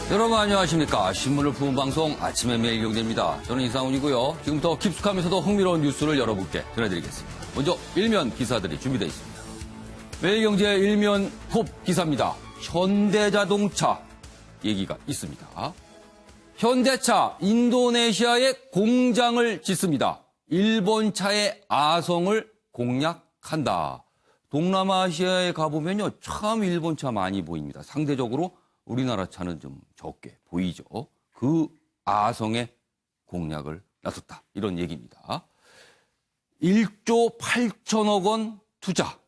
여러분 안녕하십니까. 신문을 푸는 방송 아침의 매일경제입니다. 저는 이상훈이고요. 지금부터 깊숙하면서도 흥미로운 뉴스를 여러분께 전해드리겠습니다. 먼저 일면 기사들이 준비되어 있습니다. 매일경제 일면 톱 기사입니다. 현대자동차 얘기가 있습니다. 현대차 인도네시아에 공장을 짓습니다. 일본 차의 아성을 공략한다. 동남아시아에 가보면요, 참 일본 차 많이 보입니다. 상대적으로 우리나라 차는 좀 적게 보이죠. 그 아성에 공략을 나섰다. 이런 얘기입니다. 1조 8천억 원 투자,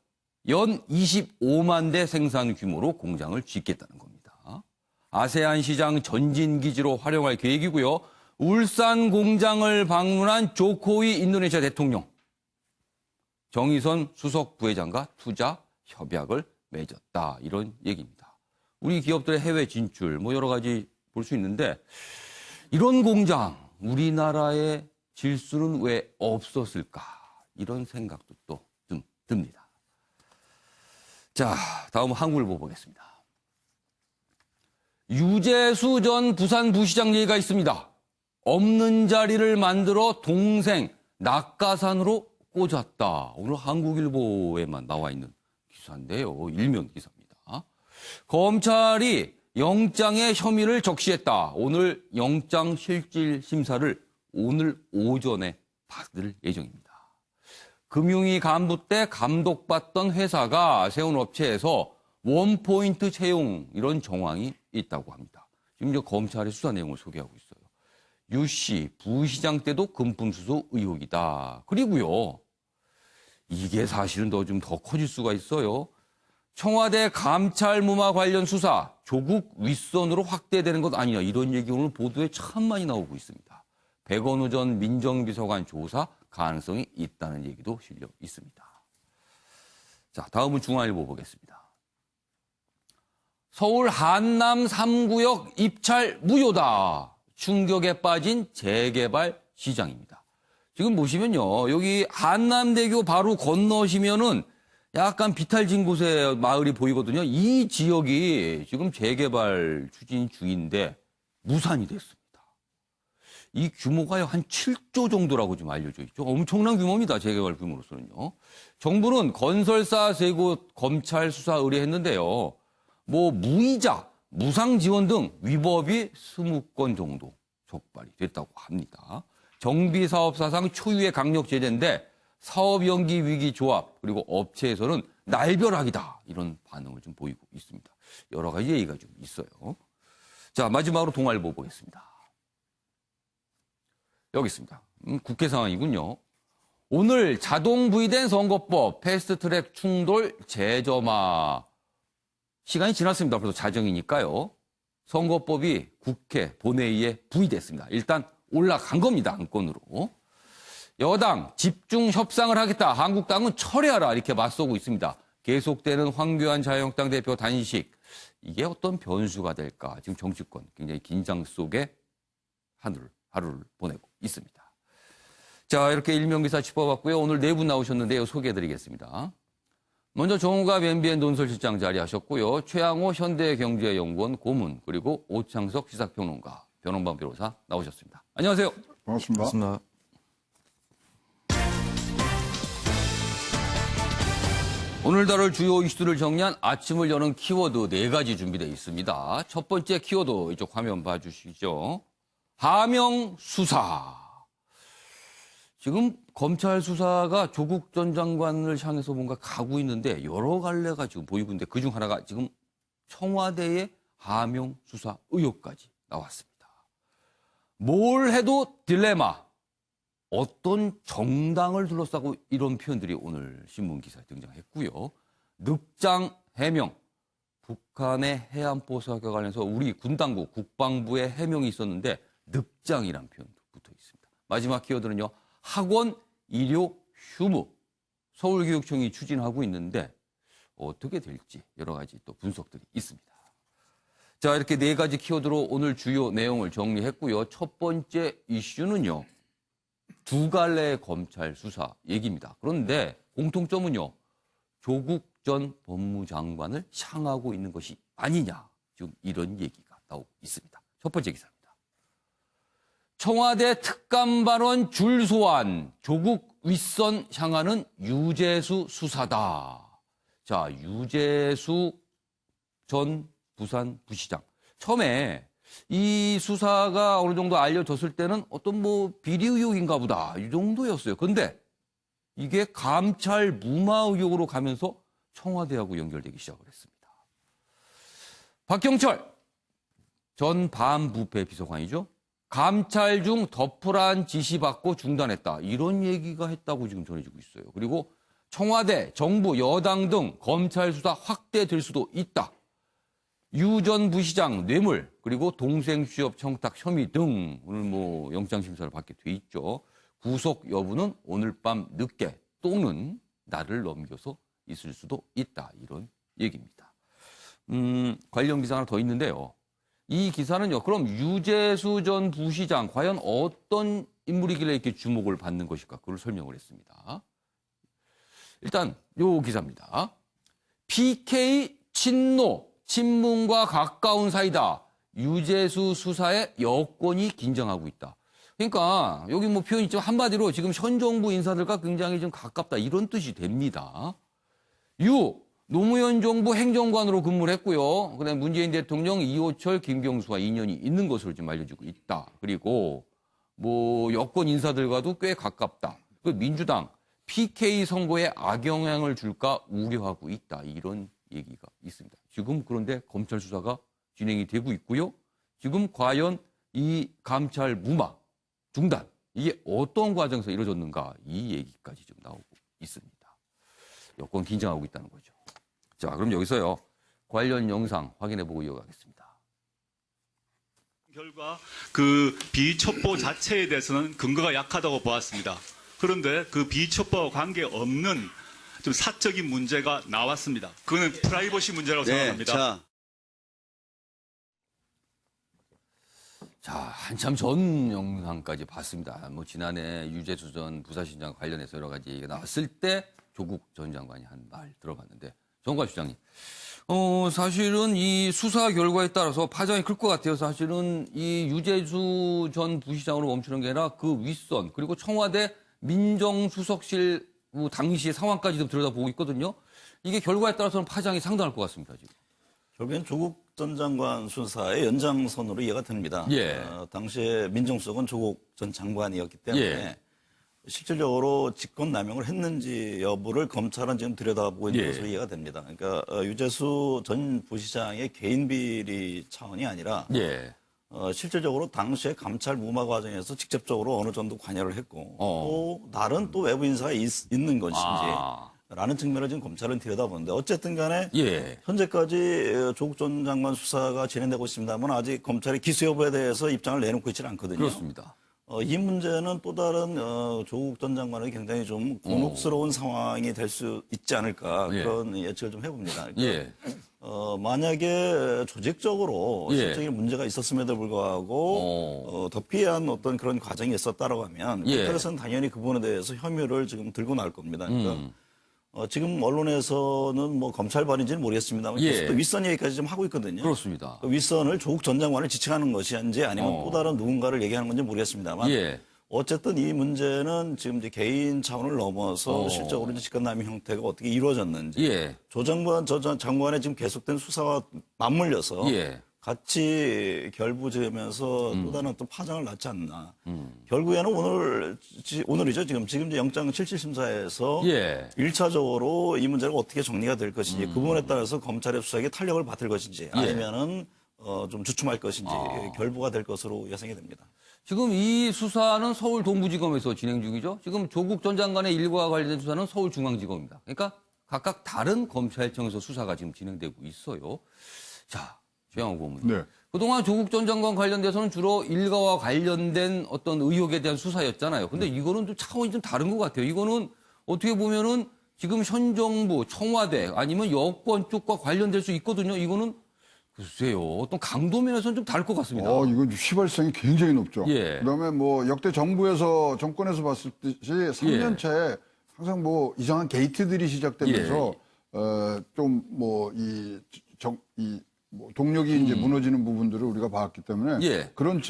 연 25만 대 생산 규모로 공장을 짓겠다는 겁니다. 아세안 시장 전진기지로 활용할 계획이고요. 울산 공장을 방문한 조코이 인도네시아 대통령, 정의선 수석 부회장과 투자 협약을 맺었다. 이런 얘기입니다. 우리 기업들의 해외 진출, 여러 가지 볼 수 있는데, 이런 공장, 우리나라에 질 수는 왜 없었을까? 이런 생각도 또 좀 듭니다. 자, 다음 한국일보 보겠습니다. 유재수 전 부산부시장 얘기가 있습니다. 없는 자리를 만들어 동생 낙가산으로 꽂았다. 오늘 한국일보에만 나와 있는 기사인데요. 일면 기사입니다. 검찰이 영장에 혐의를 적시했다. 오늘 영장 실질 심사를 오늘 오전에 받을 예정입니다. 금융위 간부 때 감독받던 회사가 세운 업체에서 원포인트 채용 이런 정황이 있다고 합니다. 지금 이제 검찰의 수사 내용을 소개하고 있어요. 유 씨 부시장 때도 금품 수수 의혹이다. 그리고요, 이게 사실은 좀 더 커질 수가 있어요. 청와대 감찰무마 관련 수사 조국 윗선으로 확대되는 것 아니냐, 이런 얘기 오늘 보도에 참 많이 나오고 있습니다. 백원우 전 민정비서관 조사 가능성이 있다는 얘기도 실려 있습니다. 자, 다음은 중앙일보 보겠습니다. 서울 한남 3구역 입찰 무효다. 충격에 빠진 재개발 시장입니다. 지금 보시면요, 여기 한남대교 바로 건너시면은 약간 비탈진 곳에 마을이 보이거든요. 이 지역이 지금 재개발 추진 중인데 무산이 됐습니다. 이 규모가 한 7조 정도라고 좀 알려져 있죠. 엄청난 규모입니다. 재개발 규모로서는요. 정부는 건설사 3곳 검찰 수사 의뢰했는데요. 무이자, 무상 지원 등 위법이 20건 정도 적발이 됐다고 합니다. 정비사업사상 초유의 강력 제재인데 사업 연기 위기 조합 그리고 업체에서는 날벼락이다, 이런 반응을 좀 보이고 있습니다. 여러 가지 얘기가 좀 있어요. 자, 마지막으로 동아일보 보겠습니다. 여기 있습니다. 국회 상황이군요. 오늘 자동 부의된 선거법 패스트트랙 충돌 재점화 시간이 지났습니다. 벌써 자정이니까요. 선거법이 국회 본회의에 부의됐습니다. 일단 올라간 겁니다. 안건으로. 여당 집중 협상을 하겠다. 한국당은 철회하라. 이렇게 맞서고 있습니다. 계속되는 황교안 자유한국당 대표 단식. 이게 어떤 변수가 될까? 지금 정치권 굉장히 긴장 속에 하루를 보내고 있습니다. 자, 이렇게 일면기사 짚어봤고요. 오늘 4분 나오셨는데요. 소개해드리겠습니다. 먼저 정우갑 MBN 논설실장 자리하셨고요. 최양호 현대경제연구원 고문, 그리고 오창석 시사평론가, 변원방 변호사 나오셨습니다. 안녕하세요. 반갑습니다. 반갑습니다. 오늘 다룰 주요 이슈들을 정리한 아침을 여는 키워드 4가지 준비되어 있습니다. 첫 번째 키워드 이쪽 화면 봐주시죠. 하명 수사. 지금 검찰 수사가 조국 전 장관을 향해서 뭔가 가고 있는데 여러 갈래가 지금 보이고 있는데 그중 하나가 지금 청와대의 하명 수사 의혹까지 나왔습니다. 뭘 해도 딜레마. 어떤 정당을 둘러싸고 이런 표현들이 오늘 신문 기사에 등장했고요. 늑장 해명. 북한의 해안포 사격과 관련해서 우리 군 당국 국방부의 해명이 있었는데 늑장이란 표현도 붙어 있습니다. 마지막 키워드는요. 학원 일요 휴무. 서울교육청이 추진하고 있는데 어떻게 될지 여러 가지 또 분석들이 있습니다. 자, 이렇게 4가지 키워드로 오늘 주요 내용을 정리했고요. 첫 번째 이슈는요. 2갈래의 검찰 수사 얘기입니다. 그런데 공통점은요. 조국 전 법무장관을 향하고 있는 것이 아니냐. 지금 이런 얘기가 나오고 있습니다. 첫 번째 기사입니다. 청와대 특감 발언 줄 소환, 조국 윗선 향하는 유재수 수사다. 자, 유재수 전 부산 부시장. 처음에 이 수사가 어느 정도 알려졌을 때는 어떤 뭐 비리 의혹인가 보다. 이 정도였어요. 근데 이게 감찰 무마 의혹으로 가면서 청와대하고 연결되기 시작을 했습니다. 박경철 전 반부패 비서관이죠. 감찰 중 덮으란 지시받고 중단했다. 이런 얘기가 했다고 지금 전해지고 있어요. 그리고 청와대, 정부, 여당 등 검찰 수사 확대될 수도 있다. 유 전 부시장 뇌물 그리고 동생 취업 청탁 혐의 등 오늘 뭐 영장 심사를 받게 돼 있죠. 구속 여부는 오늘 밤 늦게 또는 날을 넘겨서 있을 수도 있다. 이런 얘기입니다. 관련 기사 하나 더 있는데요. 이 기사는요. 그럼 유재수 전 부시장 과연 어떤 인물이길래 이렇게 주목을 받는 것일까? 그걸 설명을 했습니다. 일단 요 기사입니다. PK 친노, 친문과 가까운 사이다. 유재수 수사에 여권이 긴장하고 있다. 그러니까 여기 뭐 표현이 있지만 한마디로 지금 현 정부 인사들과 굉장히 좀 가깝다. 이런 뜻이 됩니다. 노무현 정부 행정관으로 근무를 했고요. 그다음에 문재인 대통령, 이호철, 김경수와 인연이 있는 것으로 지금 알려지고 있다. 그리고 뭐 여권 인사들과도 꽤 가깝다. 그 민주당 PK 선거에 악영향을 줄까 우려하고 있다. 이런 얘기가 있습니다. 지금 그런데 검찰 수사가 진행이 되고 있고요. 지금 과연 이 감찰 무마, 중단 이게 어떤 과정에서 이루어졌는가 이 얘기까지 지금 나오고 있습니다. 여권 긴장하고 있다는 거죠. 자, 그럼 여기서요. 관련 영상 확인해보고 이어가겠습니다. 결과 그 비첩보 자체에 대해서는 근거가 약하다고 보았습니다. 그런데 그 비첩보와 관계없는 좀 사적인 문제가 나왔습니다. 그거는 프라이버시 문제라고 생각합니다. 자, 한참 전 영상까지 봤습니다. 뭐 지난해 유재수 전 부사시장 관련해서 여러 가지 얘기가 나왔을 때 조국 전 장관이 한 말 들어봤는데 정관 수장님, 사실은 이 수사 결과에 따라서 파장이 클 것 같아요. 사실은 이 유재수 전 부시장으로 멈추는 게 아니라 그 윗선 그리고 청와대 민정수석실 당시의 상황까지 좀 들여다보고 있거든요. 이게 결과에 따라서는 파장이 상당할 것 같습니다. 지금. 결국엔 조국 전 장관 수사의 연장선으로 이해가 됩니다. 예. 당시에 민정수석은 조국 전 장관이었기 때문에 예. 실질적으로 직권남용을 했는지 여부를 검찰은 지금 들여다보고 있는 예. 것으로 이해가 됩니다. 그러니까 유재수 전 부시장의 개인 비리 차원이 아니라 예. 실질적으로 당시에 감찰 무마 과정에서 직접적으로 어느 정도 관여를 했고 또 다른 또 외부 인사가 있는 것인지 라는 측면을 지금 검찰은 들여다보는데 어쨌든 간에 예. 현재까지 조국 전 장관 수사가 진행되고 있습니다만 아직 검찰의 기소 여부에 대해서 입장을 내놓고 있지는 않거든요. 그렇습니다. 이 문제는 또 다른 조국 전 장관에게 굉장히 좀 곤혹스러운 상황이 될 수 있지 않을까 그런 예측을 좀 해봅니다. 그러니까 예. 만약에 조직적으로 예. 실적인 문제가 있었음에도 불구하고 덮이한 어떤 그런 과정이 있었다라고 하면 검찰에서는 당연히 그 부분에 대해서 혐의를 지금 들고 나올 겁니다. 그러니까 지금 언론에서는 뭐 검찰반인지는 모르겠습니다만 계속 또 윗선 얘기까지 좀 하고 있거든요. 그렇습니다. 그 윗선을 조국 전 장관을 지칭하는 것인지 아니면 또 다른 누군가를 얘기하는 건지 모르겠습니다만 어쨌든 이 문제는 지금 이제 개인 차원을 넘어서 실적으로 직권남용 형태가 어떻게 이루어졌는지 조 장관, 전 장관의 지금 계속된 수사와 맞물려서 같이 결부지으면서 또 다른 어떤 파장을 낳지 않나. 결국에는 오늘이죠. 지금 이제 영장 77심사에서 1차적으로 이 문제가 어떻게 정리가 될 것인지 그 부분에 따라서 검찰의 수사에 탄력을 받을 것인지 아니면은 좀 주춤할 것인지 결부가 될 것으로 예상이 됩니다. 지금 이 수사는 서울 동부지검에서 진행 중이죠. 지금 조국 전 장관의 일과 관련된 수사는 서울중앙지검입니다. 그러니까 각각 다른 검찰청에서 수사가 지금 진행되고 있어요. 자, 최양호 고문님. 그동안 조국 전 장관 관련돼서는 주로 일가와 관련된 어떤 의혹에 대한 수사였잖아요. 근데 이거는 좀 차원이 좀 다른 것 같아요. 이거는 어떻게 보면은 지금 현 정부, 청와대 아니면 여권 쪽과 관련될 수 있거든요. 이거는 글쎄요. 어떤 강도면에서는 좀 다를 것 같습니다. 이건 휘발성이 굉장히 높죠. 그다음에 뭐 역대 정권에서 봤을 때 3년째 항상 뭐 이상한 게이트들이 시작되면서 좀 뭐 이 뭐 동력이 이제 무너지는 부분들을 우리가 봤기 때문에 예. 그런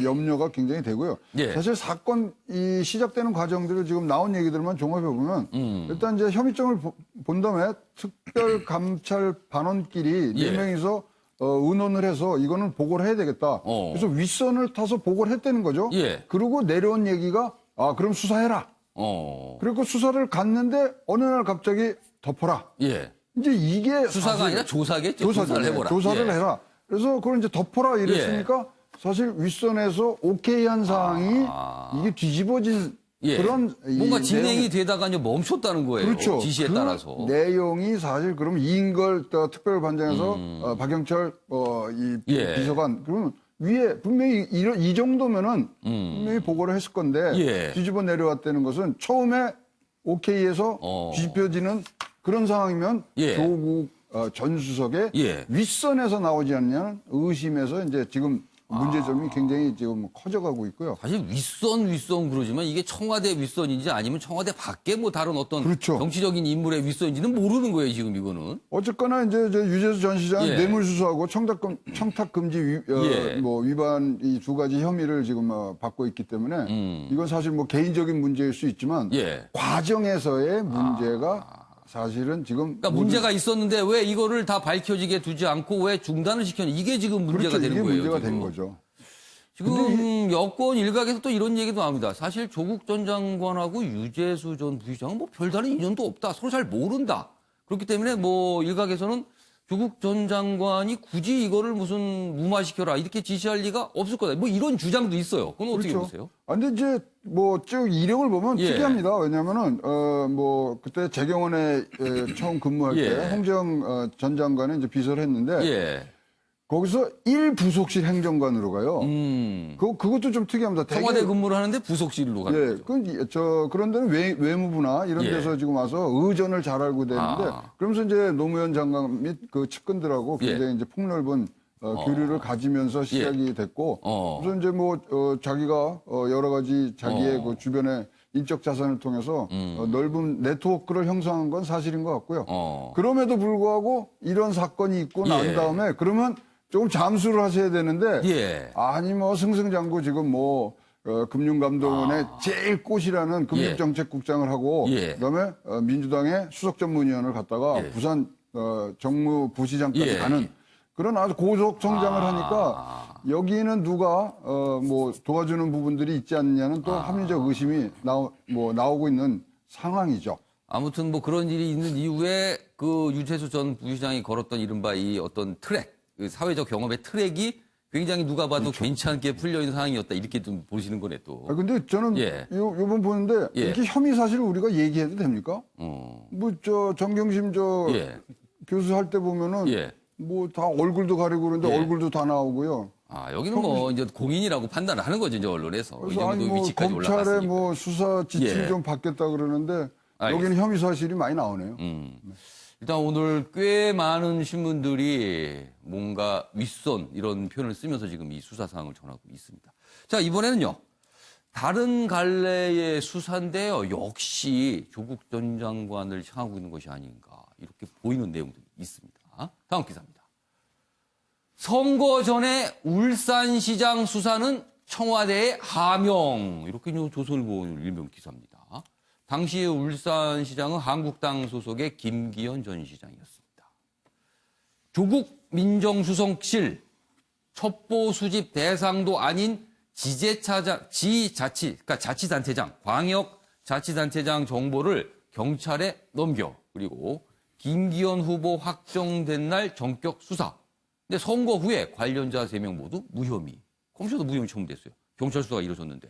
염려가 굉장히 되고요. 예. 사실 사건이 시작되는 과정들을 지금 나온 얘기들만 종합해 보면 일단 이제 혐의점을 본 다음에 특별감찰 반원끼리 예. 네 명이서 의논을 해서 이거는 보고를 해야 되겠다. 그래서 윗선을 타서 보고를 했다는 거죠. 예. 그리고 내려온 얘기가 그럼 수사해라. 그리고 수사를 갔는데 어느 날 갑자기 덮어라. 예. 이제 이게 수사가 아니라 조사겠죠. 조사를 해보라. 조사를 예. 해라. 그래서 그걸 이제 덮어라 이랬으니까 사실 윗선에서 오케이한 사항이 이게 뒤집어진 예. 그런 뭔가 이 진행이 되다가 이제 멈췄다는 거예요. 그렇죠. 지시에 그 따라서. 내용이 사실 그럼 이인걸 특별반장에서 박영철 이 예. 비서관 그러면 위에 분명히 이 정도면은 분명히 보고를 했을 건데 예. 뒤집어 내려왔다는 것은 처음에 오케이에서 뒤집혀지는 그런 상황이면 예. 조국 전 수석의 예. 윗선에서 나오지 않냐는 의심에서 이제 지금 문제점이 굉장히 지금 커져가고 있고요. 사실 윗선 그러지만 이게 청와대 윗선인지 아니면 청와대 밖에 뭐 다른 어떤 그렇죠. 정치적인 인물의 윗선인지는 모르는 거예요, 지금 이거는. 어쨌거나 이제 유재수 전 시장 예. 뇌물수수하고 청탁금지 예. 뭐 위반 이 두 가지 혐의를 지금 받고 있기 때문에 이건 사실 뭐 개인적인 문제일 수 있지만 예. 과정에서의 문제가 사실은 지금 그러니까 문제가 있었는데 왜 이거를 다 밝혀지게 두지 않고 왜 중단을 시켰냐. 이게 지금 문제가 그렇죠. 되는 이게 거예요. 문제가 지금. 된 거죠. 지금 여권 일각에서 또 이런 얘기도 나옵니다. 사실 조국 전 장관하고 유재수 전 부시장은 뭐 별다른 인연도 없다. 서로 잘 모른다. 그렇기 때문에 뭐 일각에서는 조국 전 장관이 굳이 이거를 무슨 무마시켜라 이렇게 지시할 리가 없을 거다. 뭐 이런 주장도 있어요. 그건 어떻게 그렇죠. 보세요? 근데 이제 뭐 쭉 이력을 보면 예. 특이합니다. 왜냐면은 뭐 그때 재경원에 처음 근무할 예. 때 홍정 전 장관이 이제 비서를 했는데 예. 거기서 1부속실 행정관으로 가요. 그것도 좀 특이합니다. 청와대 되게- 근무를 하는데 부속실로 가는 예, 거죠. 그런 데는 외무부나 이런 예. 데서 지금 와서 의전을 잘 알고 되는데, 그러면서 이제 노무현 장관 및 그 측근들하고 예. 굉장히 이제 폭넓은 교류를 가지면서 시작이 됐고, 그래서 이제 뭐, 자기가 여러 가지 자기의 그 주변의 인적 자산을 통해서 넓은 네트워크를 형성한 건 사실인 것 같고요. 그럼에도 불구하고 이런 사건이 있고 난 예. 다음에 그러면 조금 잠수를 하셔야 되는데, 예. 아니 뭐 승승장구 지금 뭐 금융감독원의 제일 꽃이라는 금융정책국장을 하고 예. 그다음에 민주당의 수석전문위원을 갖다가 예. 부산 정무부시장까지 예. 가는 그런 아주 고속 성장을 하니까 여기는 누가 뭐 도와주는 부분들이 있지 않느냐는 또 합리적 의심이 나오고 있는 상황이죠. 아무튼 뭐 그런 일이 있는 이후에 그 유재수 전 부시장이 걸었던 이른바 이 어떤 트랙, 그 사회적 경험의 트랙이 굉장히 누가 봐도 그렇죠. 괜찮게 풀려있는 상황이었다. 이렇게 좀 보시는 거네 또. 근데 저는 예. 요번 보는데 예. 이렇게 혐의 사실을 우리가 얘기해도 됩니까? 뭐 정경심 예. 교수 할 때 보면은 예. 뭐 다 얼굴도 가리고 그러는데 예. 얼굴도 다 나오고요. 여기는 뭐 이제 공인이라고 판단을 하는 거죠, 이제 언론에서. 이 그래서 정도 아니 뭐 위치까지 검찰의 올라갔으니까. 뭐 수사 지침이 예. 좀 바뀌었다 그러는데 알겠습니다. 여기는 혐의 사실이 많이 나오네요. 일단 오늘 꽤 많은 신문들이 뭔가 윗선 이런 표현을 쓰면서 지금 이 수사 상황을 전하고 있습니다. 자, 이번에는요. 다른 갈래의 수사인데요. 역시 조국 전 장관을 향하고 있는 것이 아닌가 이렇게 보이는 내용들이 있습니다. 다음 기사입니다. 선거 전에 울산시장 수사는 청와대의 하명. 이렇게 조선일보 일면 기사입니다. 당시 울산시장은 한국당 소속의 김기현 전 시장이었습니다. 조국 민정수석실 첩보 수집 대상도 아닌 그러니까 자치단체장, 광역자치단체장 정보를 경찰에 넘겨 그리고 김기현 후보 확정된 날 전격 수사. 근데 선거 후에 관련자 3명 모두 무혐의. 검찰도 무혐의 처분됐어요. 경찰 수사가 이루어졌는데.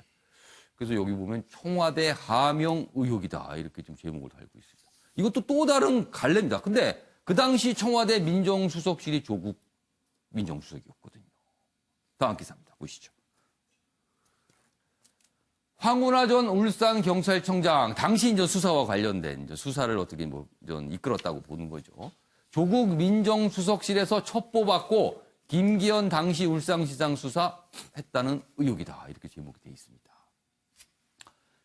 그래서 여기 보면 청와대 하명 의혹이다. 이렇게 좀 제목을 달고 있습니다. 이것도 또 다른 갈래입니다. 근데 그 당시 청와대 민정수석실이 조국 민정수석이었거든요. 다음 기사입니다. 보시죠. 황운하 전 울산경찰청장 당시 이제 수사와 관련된 이제 수사를 어떻게 뭐 이끌었다고 보는 거죠. 조국 민정수석실에서 첩보받고 김기현 당시 울산시장 수사했다는 의혹이다. 이렇게 제목이 되어 있습니다.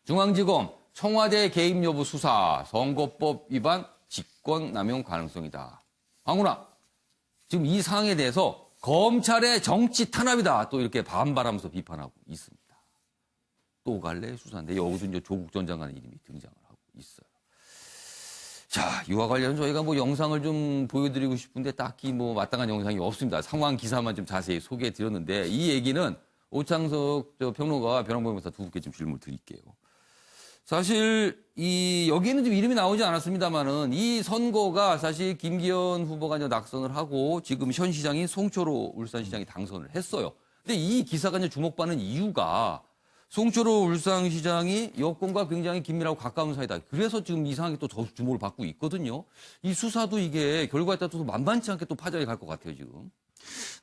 중앙지검 청와대 개입 여부 수사 선거법 위반 직권남용 가능성이다. 황운하 지금 이 상황에 대해서 검찰의 정치 탄압이다. 또 이렇게 반발하면서 비판하고 있습니다. 또 갈래 수사인데 여기서 이제 조국 전 장관의 이름이 등장을 하고 있어요. 자, 이와 관련 저희가 뭐 영상을 좀 보여드리고 싶은데 딱히 뭐 마땅한 영상이 없습니다. 상황 기사만 좀 자세히 소개해 드렸는데 이 얘기는 오창석 평론가와 변호사 두 분께 좀 질문을 드릴게요. 사실 여기에는 좀 이름이 나오지 않았습니다만은 이 선거가 사실 김기현 후보가 이제 낙선을 하고 지금 현 시장인 송철호 울산시장이 당선을 했어요. 근데 이 기사가 이제 주목받는 이유가 송철호 울산시장이 여권과 굉장히 긴밀하고 가까운 사이다. 그래서 지금 이 상황이 또 주목을 받고 있거든요. 이 수사도 이게 결과에 따라서 만만치 않게 또 파장이 갈 것 같아요, 지금.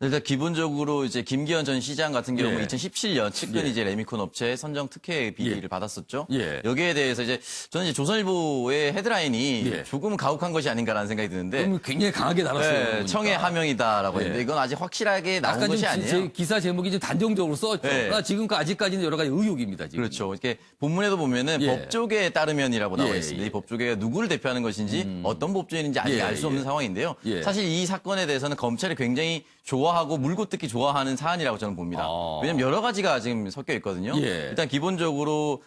일단 기본적으로 이제 김기현 전 시장 같은 경우는 예. 2017년 측근 예. 이제 레미콘 업체 선정 특혜 비리를 예. 받았었죠. 예. 여기에 대해서 이제 저는 이제 조선일보의 헤드라인이 예. 조금은 가혹한 것이 아닌가라는 생각이 드는데 그럼 굉장히 강하게 달았어요. 네, 청의 하명이다라고 했는데 이건 아직 확실하게 나온 약간 것이 좀 아니에요. 제 기사 제목이 좀 단정적으로 썼죠. 네. 그러니까 지금 아직까지는 여러 가지 의혹입니다. 지금. 그렇죠. 이렇게 본문에도 보면은 예. 법조계에 따르면이라고 나와 예, 있습니다. 예. 이 법조계가 누구를 대표하는 것인지 어떤 법조인인지 아직 예, 알 수 없는 예. 상황인데요. 예. 사실 이 사건에 대해서는 검찰이 굉장히 좋아하고 물고 뜯기 좋아하는 사안이라고 저는 봅니다. 아. 왜냐하면 여러 가지가 지금 섞여 있거든요. 예. 일단 기본적으로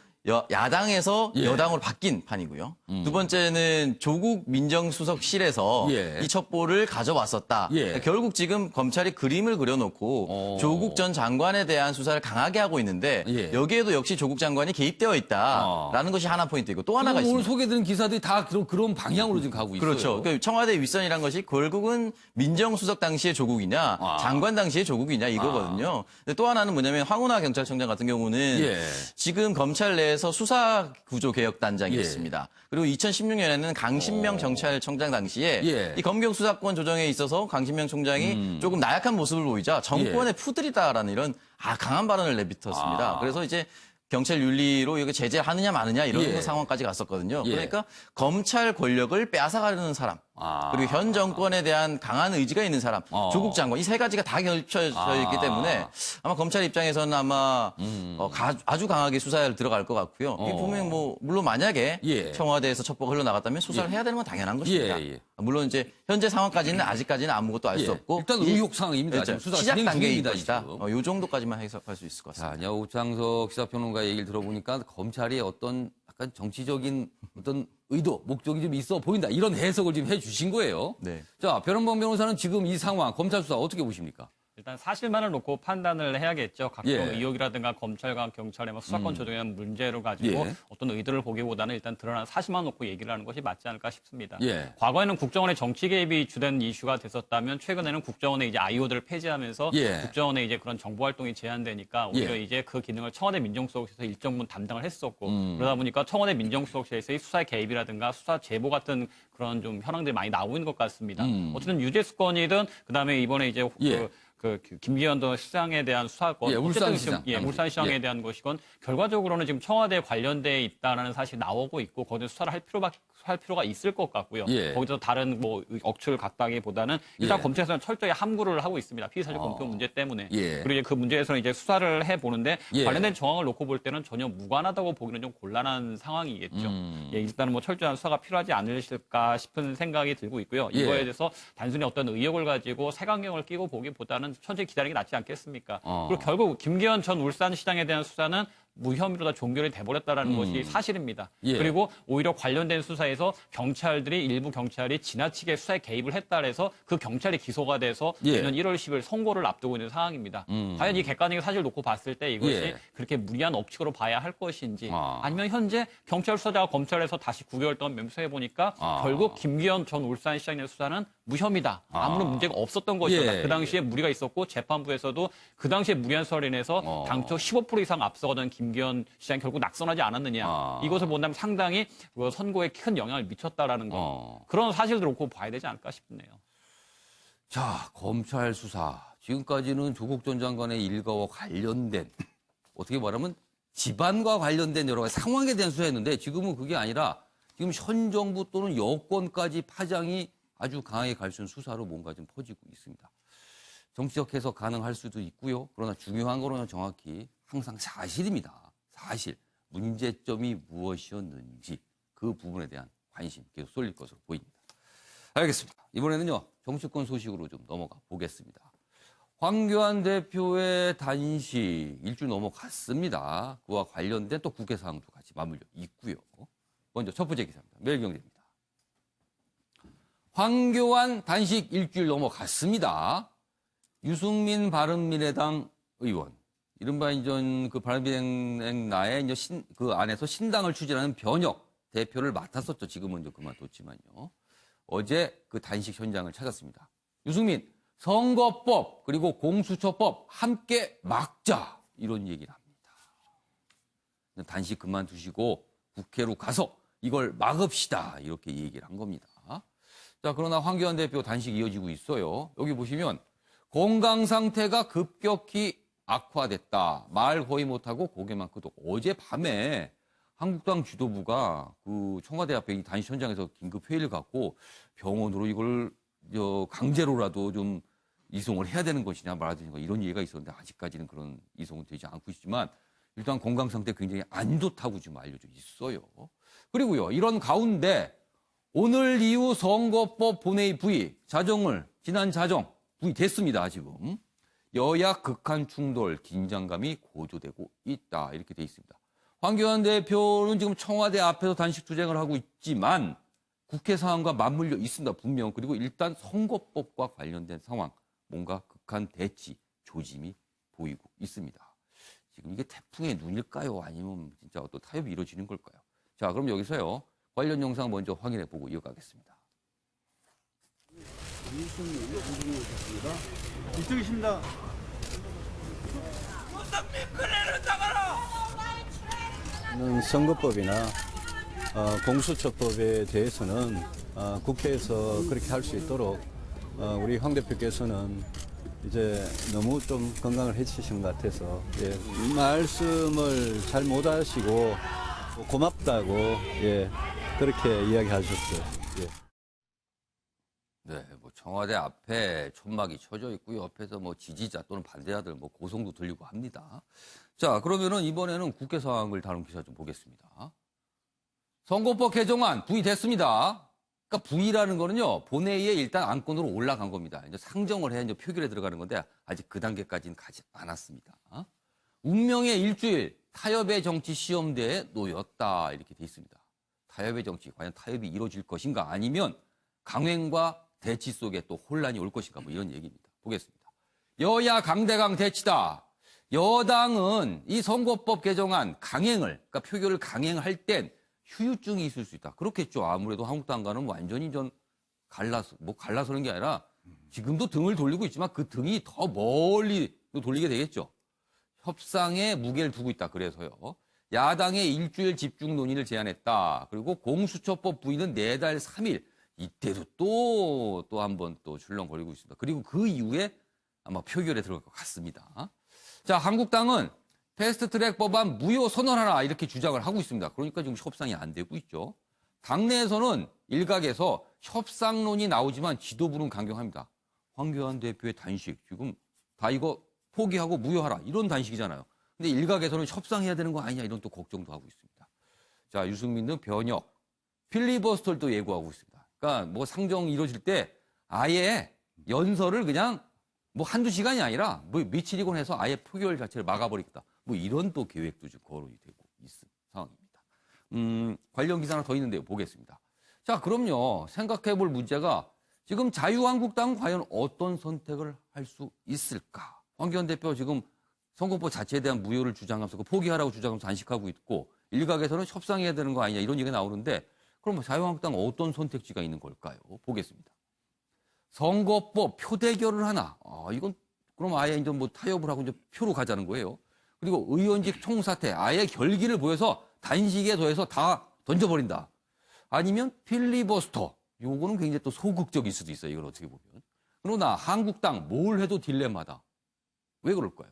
야당에서 예. 여당으로 바뀐 판이고요. 두 번째는 조국 민정수석실에서 예. 이 첩보를 가져왔었다. 예. 결국 지금 검찰이 그림을 그려놓고 조국 전 장관에 대한 수사를 강하게 하고 있는데 예. 여기에도 역시 조국 장관이 개입되어 있다라는 것이 하나 포인트이고 또 하나가 오늘 있습니다. 소개드린 기사들이 다 그런 방향으로 지금 가고 있어요. 그렇죠. 그 청와대 윗선이란 것이 결국은 민정수석 당시의 조국이냐, 장관 당시의 조국이냐 이거거든요. 근데 또 하나는 뭐냐면 황운하 경찰청장 같은 경우는 예. 지금 검찰 내에서 수사구조개혁단장이 예. 있습니다. 그리고 2016년에는 강신명 경찰청장 당시에 예. 이 검경 수사권 조정에 있어서 강신명 총장이 조금 나약한 모습을 보이자 정권의 푸들이다라는 이런 강한 발언을 내뱉었습니다. 그래서 이제 경찰 윤리로 이거 제재를 하느냐 마느냐 이런 예. 상황까지 갔었거든요. 예. 그러니까 검찰 권력을 빼앗아가려는 사람, 그리고 현 정권에 대한 강한 의지가 있는 사람, 조국 장관 이 세 가지가 다 겹쳐져 있기 때문에 아마 검찰 입장에서는 아마 아주 강하게 수사에 들어갈 것 같고요. 이게 분명히 물론 만약에 예. 청와대에서 첩보가 흘러나갔다면 수사를 해야 되는 건 당연한 것입니다. 예. 물론 이제 현재 상황까지는 아직까지는 아무것도 알 수 예. 없고 일단 의혹 상황입니다. 그렇죠. 지금 수사 시작 진행 단계일 중입니다, 것이다. 지금. 요 정도까지만 해석할 수 있을 것 자, 같습니다. 오창석 시사평론가 얘기를 들어보니까 검찰이 어떤 약간 정치적인 어떤 의도, 목적이 좀 있어 보인다. 이런 해석을 지금 해 주신 거예요. 네. 자, 변원범 변호사는 지금 이 상황, 검찰 수사 어떻게 보십니까? 일단 사실만을 놓고 판단을 해야겠죠. 각종 예. 의혹이라든가 검찰과 경찰의 수사권 조정에 대한 문제를 가지고 예. 어떤 의도를 보기보다는 일단 드러난 사실만 놓고 얘기를 하는 것이 맞지 않을까 싶습니다. 예. 과거에는 국정원의 정치 개입이 주된 이슈가 됐었다면 최근에는 국정원의 이제 IO들을 폐지하면서 예. 국정원의 이제 그런 정보 활동이 제한되니까 오히려 예. 이제 그 기능을 청와대 민정수석실에서 일정 부분 담당을 했었고 그러다 보니까 청와대 민정수석실에서의 수사 개입이라든가 수사 제보 같은 그런 좀 현황들이 많이 나오고 있는 것 같습니다. 어쨌든 유죄수건이든 그다음에 이번에 이제 예. 김기현 시장에 대한 수사권, 예, 울산시장. 울산시장에 예. 대한 것이건 결과적으로는 지금 청와대에 관련돼 있다라는 사실이 나오고 있고 거기서 수사를 할 필요가 있을 것 같고요. 예. 거기서 다른 억측을 갖다기보다는 일단 예. 검찰에서는 철저히 함구를 하고 있습니다. 피의사실 검토 문제 때문에. 예. 그리고 이제 그 문제에서는 이제 수사를 해 보는데 예. 관련된 정황을 놓고 볼 때는 전혀 무관하다고 보기는 좀 곤란한 상황이겠죠. 예, 일단은 철저한 수사가 필요하지 않으실까 싶은 생각이 들고 있고요. 예. 이거에 대해서 단순히 어떤 의혹을 가지고 색안경을 끼고 보기보다는 천천히 기다리는 게 낫지 않겠습니까? 그리고 결국 김기현 전 울산시장에 대한 수사는 무혐의로 다 종결이 돼버렸다는 것이 사실입니다. 예. 그리고 오히려 관련된 수사에서 일부 경찰이 지나치게 수사에 개입을 했다 해서 그 경찰이 기소가 돼서 예. 내년 1월 10일 선고를 앞두고 있는 상황입니다. 과연 이 객관적인 사실을 놓고 봤을 때 이것이 예. 그렇게 무리한 업칙으로 봐야 할 것인지 아. 아니면 현재 경찰 수사자가 검찰에서 다시 9개월 동안 맹수해 보니까 결국 김기현 전 울산시장의 수사는 무혐의다. 아무런 문제가 없었던 것이다. 예. 그 당시에 무리가 있었고 재판부에서도 그 당시에 무리한 수사로 인해서 당초 15% 이상 앞서가던 김기현 시장이 결국 낙선하지 않았느냐. 이것을 본다면 상당히 그 선고에 큰 영향을 미쳤다라는 거. 그런 사실들을 놓고 봐야 되지 않을까 싶네요. 자, 검찰 수사. 지금까지는 조국 전 장관의 일가와 관련된, 어떻게 말하면 집안과 관련된 여러 가지 상황에 대한 수사였는데 지금은 그게 아니라 지금 현 정부 또는 여권까지 파장이 아주 강하게 갈 수 있는 수사로 뭔가 좀 퍼지고 있습니다. 정치적 해석 가능할 수도 있고요. 그러나 중요한 거는 정확히 항상 사실입니다. 사실. 문제점이 무엇이었는지 그 부분에 대한 관심 계속 쏠릴 것으로 보입니다. 알겠습니다. 이번에는요, 정치권 소식으로 좀 넘어가 보겠습니다. 황교안 대표의 단식 일주일 넘어갔습니다. 그와 관련된 또 국회 사항도 같이 맞물려 있고요. 먼저 첫 번째 기사입니다. 매일경제입니다. 황교안 단식 일주일 넘어갔습니다. 유승민 바른미래당 의원, 이른바 이제 그 바른미래당 나의 이제 그 안에서 신당을 추진하는 변혁 대표를 맡았었죠. 지금은 이제 그만뒀지만요. 어제 그 단식 현장을 찾았습니다. 유승민, 선거법 그리고 공수처법 함께 막자 이런 얘기를 합니다. 단식 그만두시고 국회로 가서 이걸 막읍시다 이렇게 얘기를 한 겁니다. 자, 그러나 황교안 대표 단식이 이어지고 있어요. 여기 보시면 건강 상태가 급격히 악화됐다. 말 거의 못하고 고개만 끄덕. 어젯밤에 한국당 지도부가 그 청와대 앞에 이 단식 현장에서 긴급 회의를 갖고 병원으로 이걸 강제로라도 좀 이송을 해야 되는 것이냐 말하든가 이런 얘기가 있었는데 아직까지는 그런 이송은 되지 않고 있지만 일단 건강 상태 굉장히 안 좋다고 지금 알려져 있어요. 그리고요, 이런 가운데 오늘 이후 선거법 본회의 부의 지난 자정 부의됐습니다. 지금 여야 극한 충돌 긴장감이 고조되고 있다 이렇게 돼 있습니다. 황교안 대표는 지금 청와대 앞에서 단식 투쟁을 하고 있지만 국회 상황과 맞물려 있습니다. 분명. 그리고 일단 선거법과 관련된 상황, 뭔가 극한 대치, 조짐이 보이고 있습니다. 지금 이게 태풍의 눈일까요? 아니면 진짜 어떤 타협이 이루어지는 걸까요? 자, 그럼 여기서요, 관련 영상 먼저 확인해 보고 이어가겠습니다. 이쪽이십니다. 선거법이나 공수처법에 대해서는 국회에서 그렇게 할 수 있도록 우리 황 대표께서는 이제 너무 좀 건강을 해치신 것 같아서 말씀을 잘 못하시고 고맙다고 그렇게 이야기하셨어요. 네, 뭐 청와대 앞에 촌막이 쳐져 있고 옆에서 뭐 지지자 또는 반대자들 뭐 고성도 들리고 합니다. 자, 그러면은 이번에는 국회 상황을 다룬 기사 좀 보겠습니다. 선거법 개정안 부의됐습니다. 그러니까 부의라는 거는요, 본회의에 일단 안건으로 올라간 겁니다. 이제 상정을 해야 이제 표결에 들어가는 건데 아직 그 단계까지는 가지 않았습니다. 운명의 일주일 타협의 정치 시험대에 놓였다 이렇게 돼 있습니다. 타협의 정치, 과연 타협이 이루어질 것인가 아니면 강행과 대치 속에 또 혼란이 올 것인가 뭐 이런 얘기입니다. 보겠습니다. 여야 강대강 대치다. 여당은 이 선거법 개정안 강행을, 그러니까 표결을 강행할 땐 후유증이 있을 수 있다. 그렇겠죠. 아무래도 한국당과는 완전히 갈라서는 게 아니라 지금도 등을 돌리고 있지만 그 등이 더 멀리 돌리게 되겠죠. 협상에 무게를 두고 있다. 그래서요. 야당의 일주일 집중 논의를 제안했다. 그리고 공수처법 부의는 4달 3일. 이때도 또 한 번 또 출렁거리고 있습니다. 그리고 그 이후에 아마 표결에 들어갈 것 같습니다. 자, 한국당은 패스트트랙 법안 무효 선언하라 이렇게 주장을 하고 있습니다. 그러니까 지금 협상이 안 되고 있죠. 당내에서는 일각에서 협상론이 나오지만 지도부는 강경합니다. 황교안 대표의 단식 지금 다 이거 포기하고 무효하라 이런 단식이잖아요. 근데 일각에서는 협상해야 되는 거 아니냐 이런 또 걱정도 하고 있습니다. 자, 유승민은 변혁, 필리버스터를 또 예고하고 있습니다. 그러니까 뭐 상정 이루어질 때 아예 연설을 그냥 뭐 한두 시간이 아니라 뭐 며칠이곤 해서 아예 표결 자체를 막아버리겠다. 뭐 이런 또 계획도 지금 거론이 되고 있는 상황입니다. 관련 기사 하나 더 있는데요. 보겠습니다. 자, 그럼요. 생각해 볼 문제가 지금 자유한국당은 과연 어떤 선택을 할 수 있을까? 황교안 대표 지금 선거법 자체에 대한 무효를 주장하면서 포기하라고 주장하면서 단식하고 있고 일각에서는 협상해야 되는 거 아니냐 이런 얘기가 나오는데 그럼 자유한국당은 어떤 선택지가 있는 걸까요? 보겠습니다. 선거법 표대결을 하나? 이건 그럼 아예 이제 뭐 타협을 하고 이제 표로 가자는 거예요. 그리고 의원직 총사퇴 아예 결기를 보여서 단식에 더해서 다 던져버린다. 아니면 필리버스터. 요거는 굉장히 또 소극적일 수도 있어요. 이걸 어떻게 보면. 그러나 한국당 뭘 해도 딜레마다. 왜 그럴까요?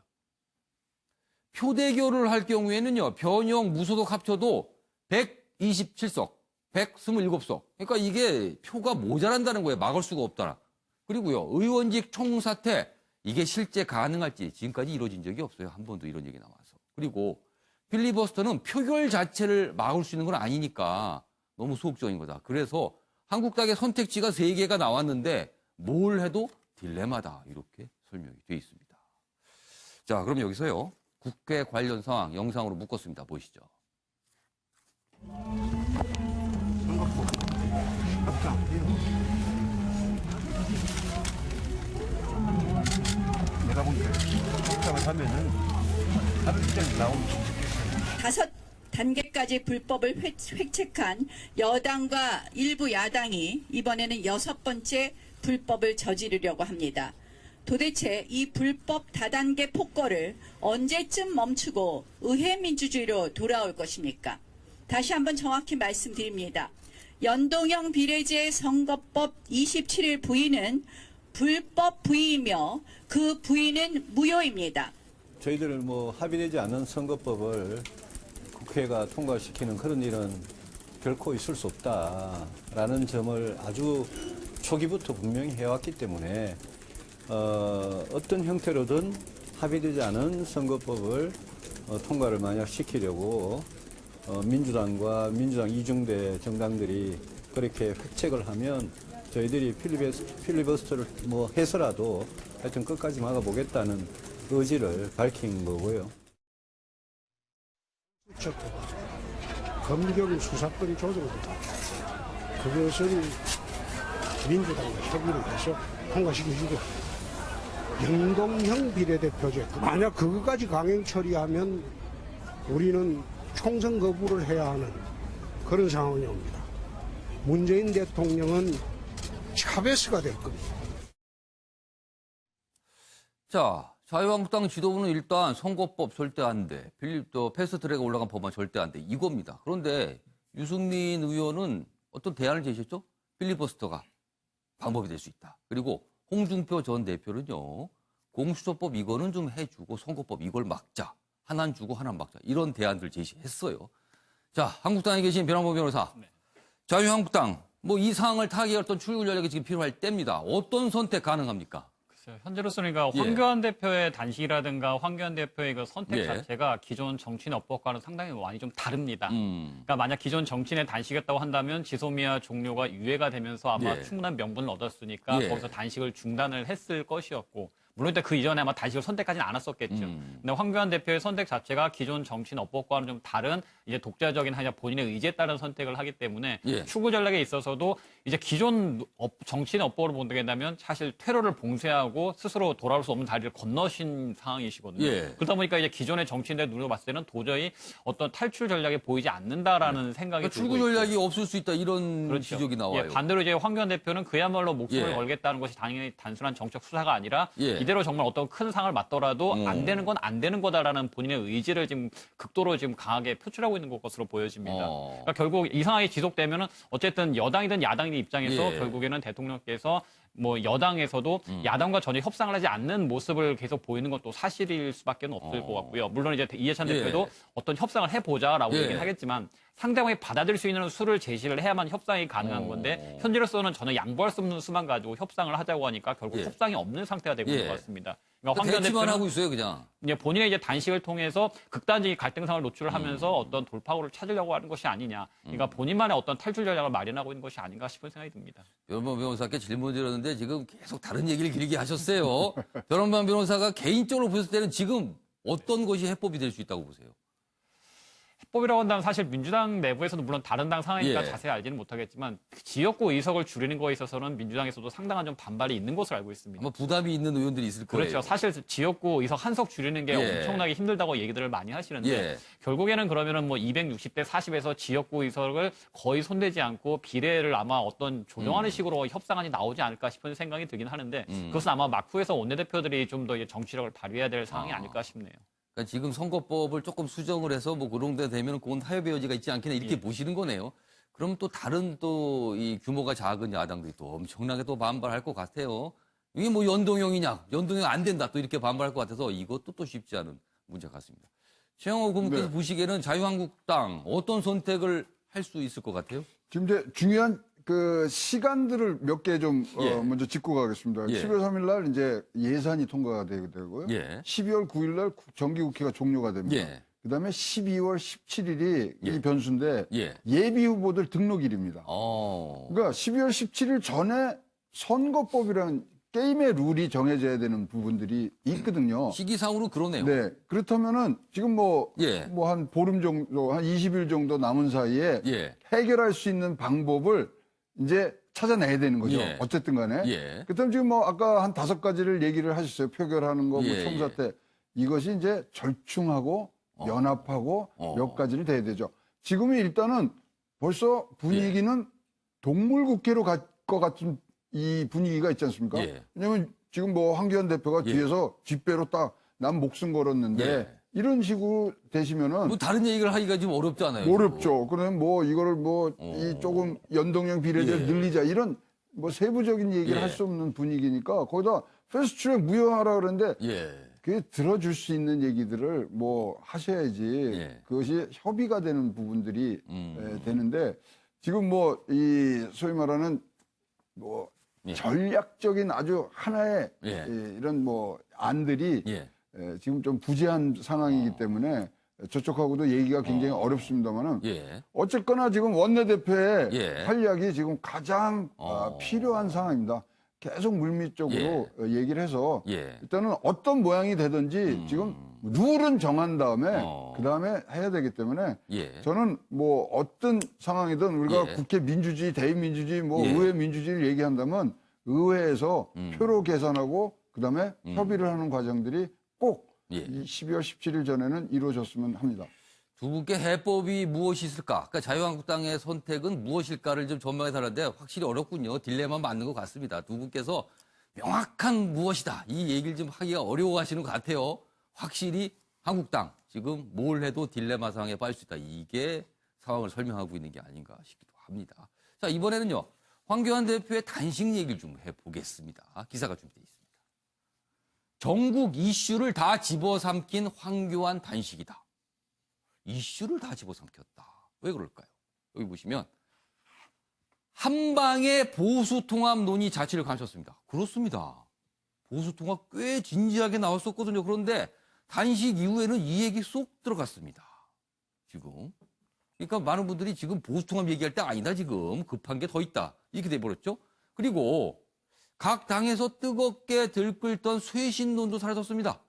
표대결을 할 경우에는요. 변형, 무소속 합쳐도 127석, 127석. 그러니까 이게 표가 모자란다는 거예요. 막을 수가 없다. 그리고요. 의원직 총사퇴. 이게 실제 가능할지 지금까지 이루어진 적이 없어요. 한 번도 이런 얘기 나와서. 그리고 필리버스터는 표결 자체를 막을 수 있는 건 아니니까 너무 소극적인 거다. 그래서 한국당의 선택지가 3개가 나왔는데 뭘 해도 딜레마다 이렇게 설명이 돼 있습니다. 자, 그럼 여기서요. 국회 관련 상황 영상으로 묶었습니다. 보시죠. 내가 보니까 협상을 하면은 다른 입장이 나옵니다. 5단계까지 불법을 획책한 여당과 일부 야당이 이번에는 6번째 불법을 저지르려고 합니다. 도대체 이 불법 다단계 폭거를 언제쯤 멈추고 의회 민주주의로 돌아올 것입니까? 다시 한번 정확히 말씀드립니다. 연동형 비례제 선거법 27일 부의는 불법 부의이며 그 부의는 무효입니다. 저희들 뭐 합의되지 않은 선거법을 국회가 통과시키는 그런 일은 결코 있을 수 없다라는 점을 아주 초기부터 분명히 해왔기 때문에 어떤 형태로든 합의되지 않은 선거법을 통과를 만약 시키려고 민주당과 민주당 이중대 정당들이 그렇게 획책을 하면 저희들이 필리버스터를 뭐 해서라도 하여튼 끝까지 막아보겠다는 의지를 밝힌 거고요. 검경 수사권 조정도다. 그것을 민주당과 협의를 해서 통과시켜주고 연동형 비례대표제 만약 그것까지 강행 처리하면 우리는 총선 거부를 해야 하는 그런 상황이 옵니다. 문재인 대통령은 차베스가 될 겁니다. 자, 자유한국당 지도부는 일단 선거법 절대 안 돼. 패스트트랙에 올라간 법안 절대 안 돼. 이겁니다. 그런데 유승민 의원은 어떤 대안을 제시했죠? 필리버스터가 방법이 될 수 있다. 그리고 홍준표 전 대표는요. 공수처법 이거는 좀 해주고 선거법 이걸 막자. 하나는 주고 하나는 막자. 이런 대안들 제시했어요. 자, 한국당에 계신 변함보 변호사. 네. 자유한국당 뭐 이 상황을 타개할 어떤 출구 전략이 지금 필요할 때입니다. 어떤 선택 가능합니까? 현재로서는 그러니까 황교안 대표의 단식이라든가 황교안 대표의 그 선택 자체가 기존 정치인 업법과는 상당히 많이 좀 다릅니다. 그러니까 만약 기존 정치인의 단식이었다고 한다면 지소미아 종료가 유예가 되면서 아마 충분한 명분을 얻었으니까 거기서 단식을 중단을 했을 것이었고 물론 그 이전에 아마 단식을 선택하지는 않았었겠죠. 근데 황교안 대표의 선택 자체가 기존 정치인 업법과는 좀 다른 이제 독자적인 하냐 본인의 의지에 따른 선택을 하기 때문에 추구 전략에 있어서도 이제 기존 정치인 업법으로 본다면 사실 퇴로를 봉쇄하고 스스로 돌아올 수 없는 다리를 건너신 상황이시거든요. 그러다 보니까 이제 기존의 정치인들 눈으로 봤을 때는 도저히 어떤 탈출 전략이 보이지 않는다라는 생각이 들고 출구 전략이 없을 수 있다 이런 지적이 나와요. 반대로 이제 황교안 대표는 그야말로 목숨을 걸겠다는 것이 당연히 단순한 정책 수사가 아니라 이대로 정말 어떤 큰 상을 맞더라도 안 되는 건 안 되는 거다라는 본인의 의지를 지금 극도로 지금 강하게 표출하고 있는 것으로 보여집니다. 그러니까 결국 이 상황이 지속되면은 어쨌든 여당이든 야당이든 입장에서 결국에는 대통령께서 뭐 여당에서도 야당과 전혀 협상을 하지 않는 모습을 계속 보이는 것도 사실일 수밖에 없을 것 같고요. 물론 이제 이해찬 대표도 어떤 협상을 해보자라고 얘기는 하겠지만 상대방이 받아들일 수 있는 수를 제시를 해야만 협상이 가능한 건데 현재로서는 전혀 양보할 수 없는 수만 가지고 협상을 하자고 하니까 결국 협상이 없는 상태가 되고 있는 것 같습니다. 그러니까 황교안 대표는 하고 있어요, 그냥. 본인의 이제 단식을 통해서 극단적인 갈등 상황을 노출을 하면서 어떤 돌파구를 찾으려고 하는 것이 아니냐. 그러니까 본인만의 어떤 탈출 전략을 마련하고 있는 것이 아닌가 싶은 생각이 듭니다. 변호만 변호사께 질문 드렸는데 지금 계속 다른 얘기를 길게 하셨어요. 변호만 변호사가 개인적으로 보셨을 때는 지금 어떤 것이 해법이 될 수 있다고 보세요? 해법이라고 한다면 사실 민주당 내부에서도 물론 다른 당 상황이니까 자세히 알지는 못하겠지만 지역구 의석을 줄이는 거에 있어서는 민주당에서도 상당한 좀 반발이 있는 것으로 알고 있습니다. 아마 부담이 있는 의원들이 있을 거예요. 그렇죠. 사실 지역구 의석 한 석 줄이는 게 엄청나게 힘들다고 얘기들을 많이 하시는데 결국에는 그러면은 뭐 260대 40에서 지역구 의석을 거의 손대지 않고 비례를 아마 어떤 조정하는 식으로 협상안이 나오지 않을까 싶은 생각이 들긴 하는데 그것은 아마 막후에서 원내대표들이 좀 더 정치력을 발휘해야 될 상황이 아닐까 싶네요. 그러니까 지금 선거법을 조금 수정을 해서 뭐 그런 데 되면 그건 타협의 여지가 있지 않겠냐 이렇게 보시는 거네요. 그럼 또 다른 또 이 규모가 작은 야당들이 또 엄청나게 또 반발할 것 같아요. 이게 뭐 연동형이냐, 연동형 안 된다 또 이렇게 반발할 것 같아서 이것도 또 쉽지 않은 문제 같습니다. 최영호 고문께서 보시기에는 자유한국당 어떤 선택을 할 수 있을 것 같아요? 지금 이제 중요한 그 시간들을 몇 개 좀 먼저 짚고 가겠습니다. 12월 3일 날 이제 예산이 통과가 되고요. 12월 9일 날 정기국회가 종료가 됩니다. 그다음에 12월 17일이 예. 이 변수인데 예. 예비 후보들 등록일입니다. 어. 그러니까 12월 17일 전에 선거법이라는 게임의 룰이 정해져야 되는 부분들이 있거든요. 시기상으로 그러네요. 네. 그렇다면은 지금 뭐 예. 한 보름 정도, 한 20일 정도 남은 사이에 예. 해결할 수 있는 방법을 이제 찾아내야 되는 거죠. 예. 어쨌든 간에. 예. 그렇다면 지금 뭐 아까 한 5가지를 얘기를 하셨어요. 표결하는 거, 뭐 예, 총사 때. 이것이 이제 절충하고 연합하고 몇 가지는 돼야 되죠. 지금은 일단은 벌써 분위기는 동물국회로 갈 것 같은 이 분위기가 있지 않습니까? 예. 왜냐면 지금 뭐 황교안 대표가 예. 뒤에서 쥐배로 딱 난 목숨 걸었는데 예. 이런 식으로 되시면은 뭐 다른 얘기를 하기가 좀 어렵잖아요. 어렵죠. 그러면 뭐 이거를 뭐 이 조금 연동형 비례제를 예. 늘리자 이런 뭐 세부적인 얘기를 예. 할 수 없는 분위기니까 거기다 패스트트랙 무효하라 그러는데 예. 그게 들어줄 수 있는 얘기들을 뭐 하셔야지 예. 그것이 협의가 되는 부분들이 되는데 지금 뭐 이 소위 말하는 뭐 예. 전략적인 아주 하나의 예. 이런 뭐 안들이 예. 지금 좀 부재한 상황이기 때문에 저쪽하고도 얘기가 굉장히 어렵습니다만은 예. 어쨌거나 지금 원내대표의 예. 활약이 지금 가장 필요한 상황입니다. 계속 물밑적으로 얘기를 해서 예. 일단은 어떤 모양이 되든지 지금 룰은 정한 다음에 그 다음에 해야 되기 때문에 예. 저는 뭐 어떤 상황이든 우리가 예. 국회 민주주의, 대의민주주의, 뭐 예. 의회 민주주의를 얘기한다면 의회에서 표로 계산하고 그 다음에 협의를 하는 과정들이 꼭 예. 이 12월 17일 전에는 이루어졌으면 합니다. 두 분께 해법이 무엇이 있을까? 그러니까 자유한국당의 선택은 무엇일까를 좀 전망해 달았는데 확실히 어렵군요. 딜레마 맞는 것 같습니다. 두 분께서 명확한 무엇이다. 이 얘기를 좀 하기가 어려워하시는 것 같아요. 확실히 한국당 지금 뭘 해도 딜레마 상황에 빠질 수 있다. 이게 상황을 설명하고 있는 게 아닌가 싶기도 합니다. 자, 이번에는요. 황교안 대표의 단식 얘기를 좀 해보겠습니다. 기사가 준비되어 있습니다. 전국 이슈를 다 집어삼킨 황교안 단식이다. 이슈를 다 집어삼켰다. 왜 그럴까요? 여기 보시면 한방의 보수통합 논의 자체를 감췄습니다. 그렇습니다. 보수통합 꽤 진지하게 나왔었거든요. 그런데 단식 이후에는 이 얘기 쏙 들어갔습니다. 지금. 그러니까 많은 분들이 지금 보수통합 얘기할 때 아니다 지금 급한 게 더 있다. 이렇게 돼버렸죠. 그리고 각 당에서 뜨겁게 들끓던 쇄신론도 사라졌습니다.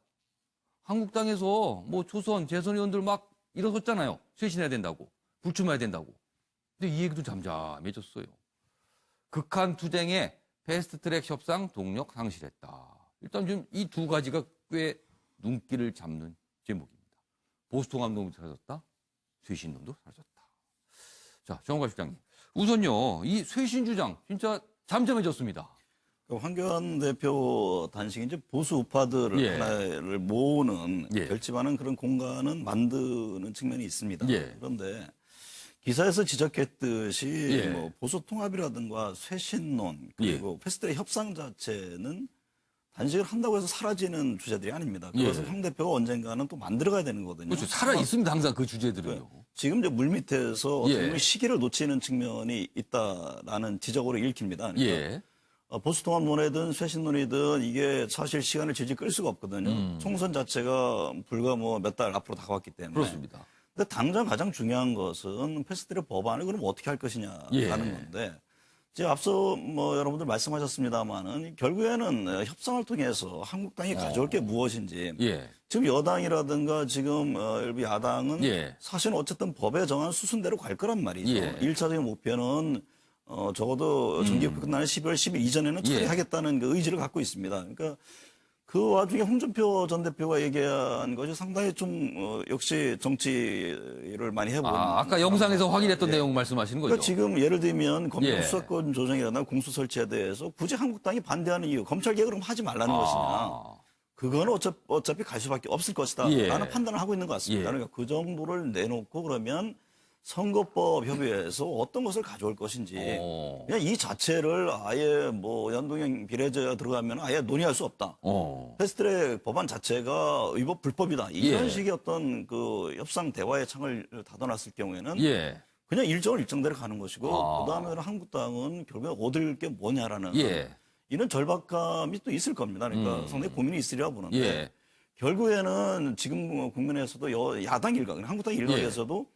한국당에서 뭐 초선, 재선 의원들 막 일어섰잖아요. 쇄신해야 된다고. 불출마해야 된다고. 근데 이 얘기도 잠잠해졌어요. 극한 투쟁에 패스트트랙 협상 동력 상실했다. 일단 좀 이 두 가지가 꽤 눈길을 잡는 제목입니다. 보수통합론도 사라졌다. 쇄신론도 사라졌다. 자, 정원가 실장님. 우선요, 이 쇄신 주장 진짜 잠잠해졌습니다. 황교안 대표 단식이 이제 보수 우파들을 예. 하나를 모으는 예. 결집하는 그런 공간은 만드는 측면이 있습니다. 예. 그런데 기사에서 지적했듯이 예. 뭐 보수 통합이라든가 쇄신론 그리고 패스트트랙 협상 자체는 단식을 한다고 해서 사라지는 주제들이 아닙니다. 그것은 황 대표가 언젠가는 또 만들어가야 되는 거거든요. 그렇죠. 살아 있습니다. 항상 그 주제들은요. 지금 이제 물밑에서 어떻게 예. 보면 시기를 놓치는 측면이 있다라는 지적으로 읽힙니다. 그러니까 예. 보수통합론이든 쇄신론이든 이게 사실 시간을 질질 끌 수가 없거든요. 총선 자체가 불과 뭐 몇 달 앞으로 다가왔기 때문에. 그렇습니다. 근데 당장 가장 중요한 것은 패스트트랙 법안을 그럼 어떻게 할 것이냐라는 건데 이제 앞서 뭐 여러분들 말씀하셨습니다만은 결국에는 협상을 통해서 한국당이 가져올 게 무엇인지 예. 지금 여당이라든가 지금 일부 야당은 예. 사실은 어쨌든 법에 정한 수순대로 갈 거란 말이죠. 예. 1차적인 목표는 적어도 정기국회 끝나는 12월 10일 이전에는 처리하겠다는 그 의지를 갖고 있습니다. 그러니까 그 와중에 홍준표 전 대표가 얘기한 것이 상당히 좀 역시 정치를 많이 해보는. 아까 영상에서 확인했던 내용 말씀하시는 거죠? 그러니까 지금 예를 들면 검찰 예. 수사권 조정이라든가 공수 설치에 대해서 굳이 한국당이 반대하는 이유, 검찰 개혁을 그럼 하지 말라는 것이냐. 그건 어차피 갈 수밖에 없을 것이다. 예. 라는 판단을 하고 있는 것 같습니다. 예. 그러니까 그 정도를 내놓고 그러면 선거법 협의회에서 어떤 것을 가져올 것인지 그냥 이 자체를 아예 뭐 연동형 비례제가 들어가면 아예 논의할 수 없다. 패스트트랙 법안 자체가 위법 불법이다. 이런 예. 식의 어떤 그 협상 대화의 창을 닫아놨을 경우에는 예. 그냥 일정을 일정대로 가는 것이고 그다음에는 한국당은 결국에 얻을 게 뭐냐라는 예. 이런 절박감이 또 있을 겁니다. 그러니까 상당히 고민이 있으리라 보는데 예. 결국에는 지금 국면에서도 야당 일각, 한국당 일각에서도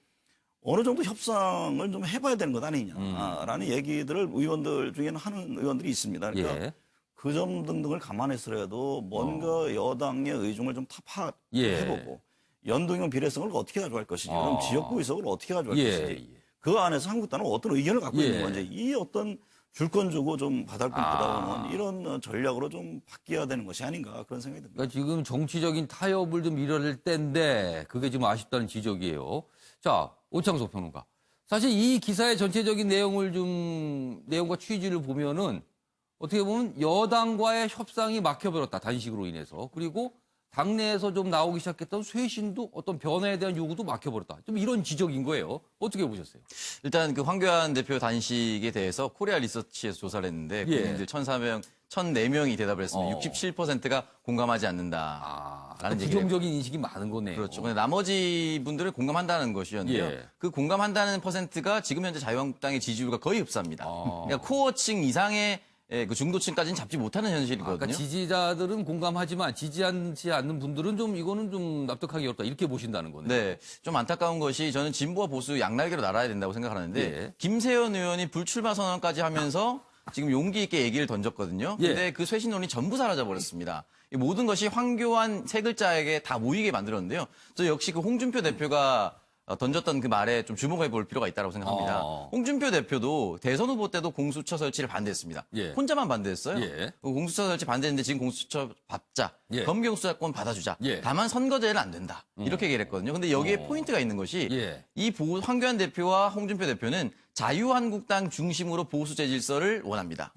어느 정도 협상을 좀 해봐야 되는 것 아니냐라는 얘기들을 의원들 중에는 하는 의원들이 있습니다. 그러니까 그 점 등등을 감안해서라도 뭔가 여당의 의중을 좀 타파해보고 연동형 비례성을 어떻게 가져갈 것인지, 그럼 지역구 의석을 어떻게 가져갈 것인지, 그 안에서 한국당은 어떤 의견을 갖고 있는 건지, 이 어떤 줄 건 주고 좀 받을 건 받아오는 이런 전략으로 좀 바뀌어야 되는 것이 아닌가 그런 생각이 듭니다. 그러니까 지금 정치적인 타협을 좀 이뤄낼 때인데 그게 지금 아쉽다는 지적이에요. 자, 오창석 평론가. 사실 이 기사의 전체적인 내용과 취지를 보면은 어떻게 보면 여당과의 협상이 막혀버렸다. 단식으로 인해서. 그리고 당내에서 좀 나오기 시작했던 쇄신도 어떤 변화에 대한 요구도 막혀버렸다. 좀 이런 지적인 거예요. 어떻게 보셨어요? 일단 그 황교안 대표 단식에 대해서 코리아 리서치에서 조사를 했는데 국민들 1,4명이 대답을 했습니다. 67%가 공감하지 않는다라는 얘기를 부정적인 인식이 많은 거네요. 그렇죠. 근데 나머지 분들은 공감한다는 것이었는데요. 그 공감한다는 퍼센트가 지금 현재 자유한국당의 지지율과 거의 흡사합니다. 그러니까 코어층 이상의 그 중도층까지는 잡지 못하는 현실이거든요. 그러니까 지지자들은 공감하지만 지지하지 않는 분들은 좀 이거는 좀 납득하기 어렵다 이렇게 보신다는 거네요. 네, 좀 안타까운 것이 저는 진보와 보수 양날개로 날아야 된다고 생각하는데 김세현 의원이 불출마 선언까지 하면서 지금 용기 있게 얘기를 던졌거든요. 근데 그 쇄신론이 전부 사라져 버렸습니다. 이 모든 것이 황교안 세 글자에게 다 모이게 만들었는데요. 저 역시 그 홍준표 대표가 던졌던 그 말에 좀 주목해 볼 필요가 있다고 생각합니다. 홍준표 대표도 대선 후보 때도 공수처 설치를 반대했습니다. 혼자만 반대했어요. 공수처 설치 반대했는데 지금 공수처 받자. 검경 수사권 받아주자. 다만 선거제는 안 된다. 이렇게 얘기를 했거든요. 근데 여기에 포인트가 있는 것이 이 황교안 대표와 홍준표 대표는 자유한국당 중심으로 보수제 질서를 원합니다.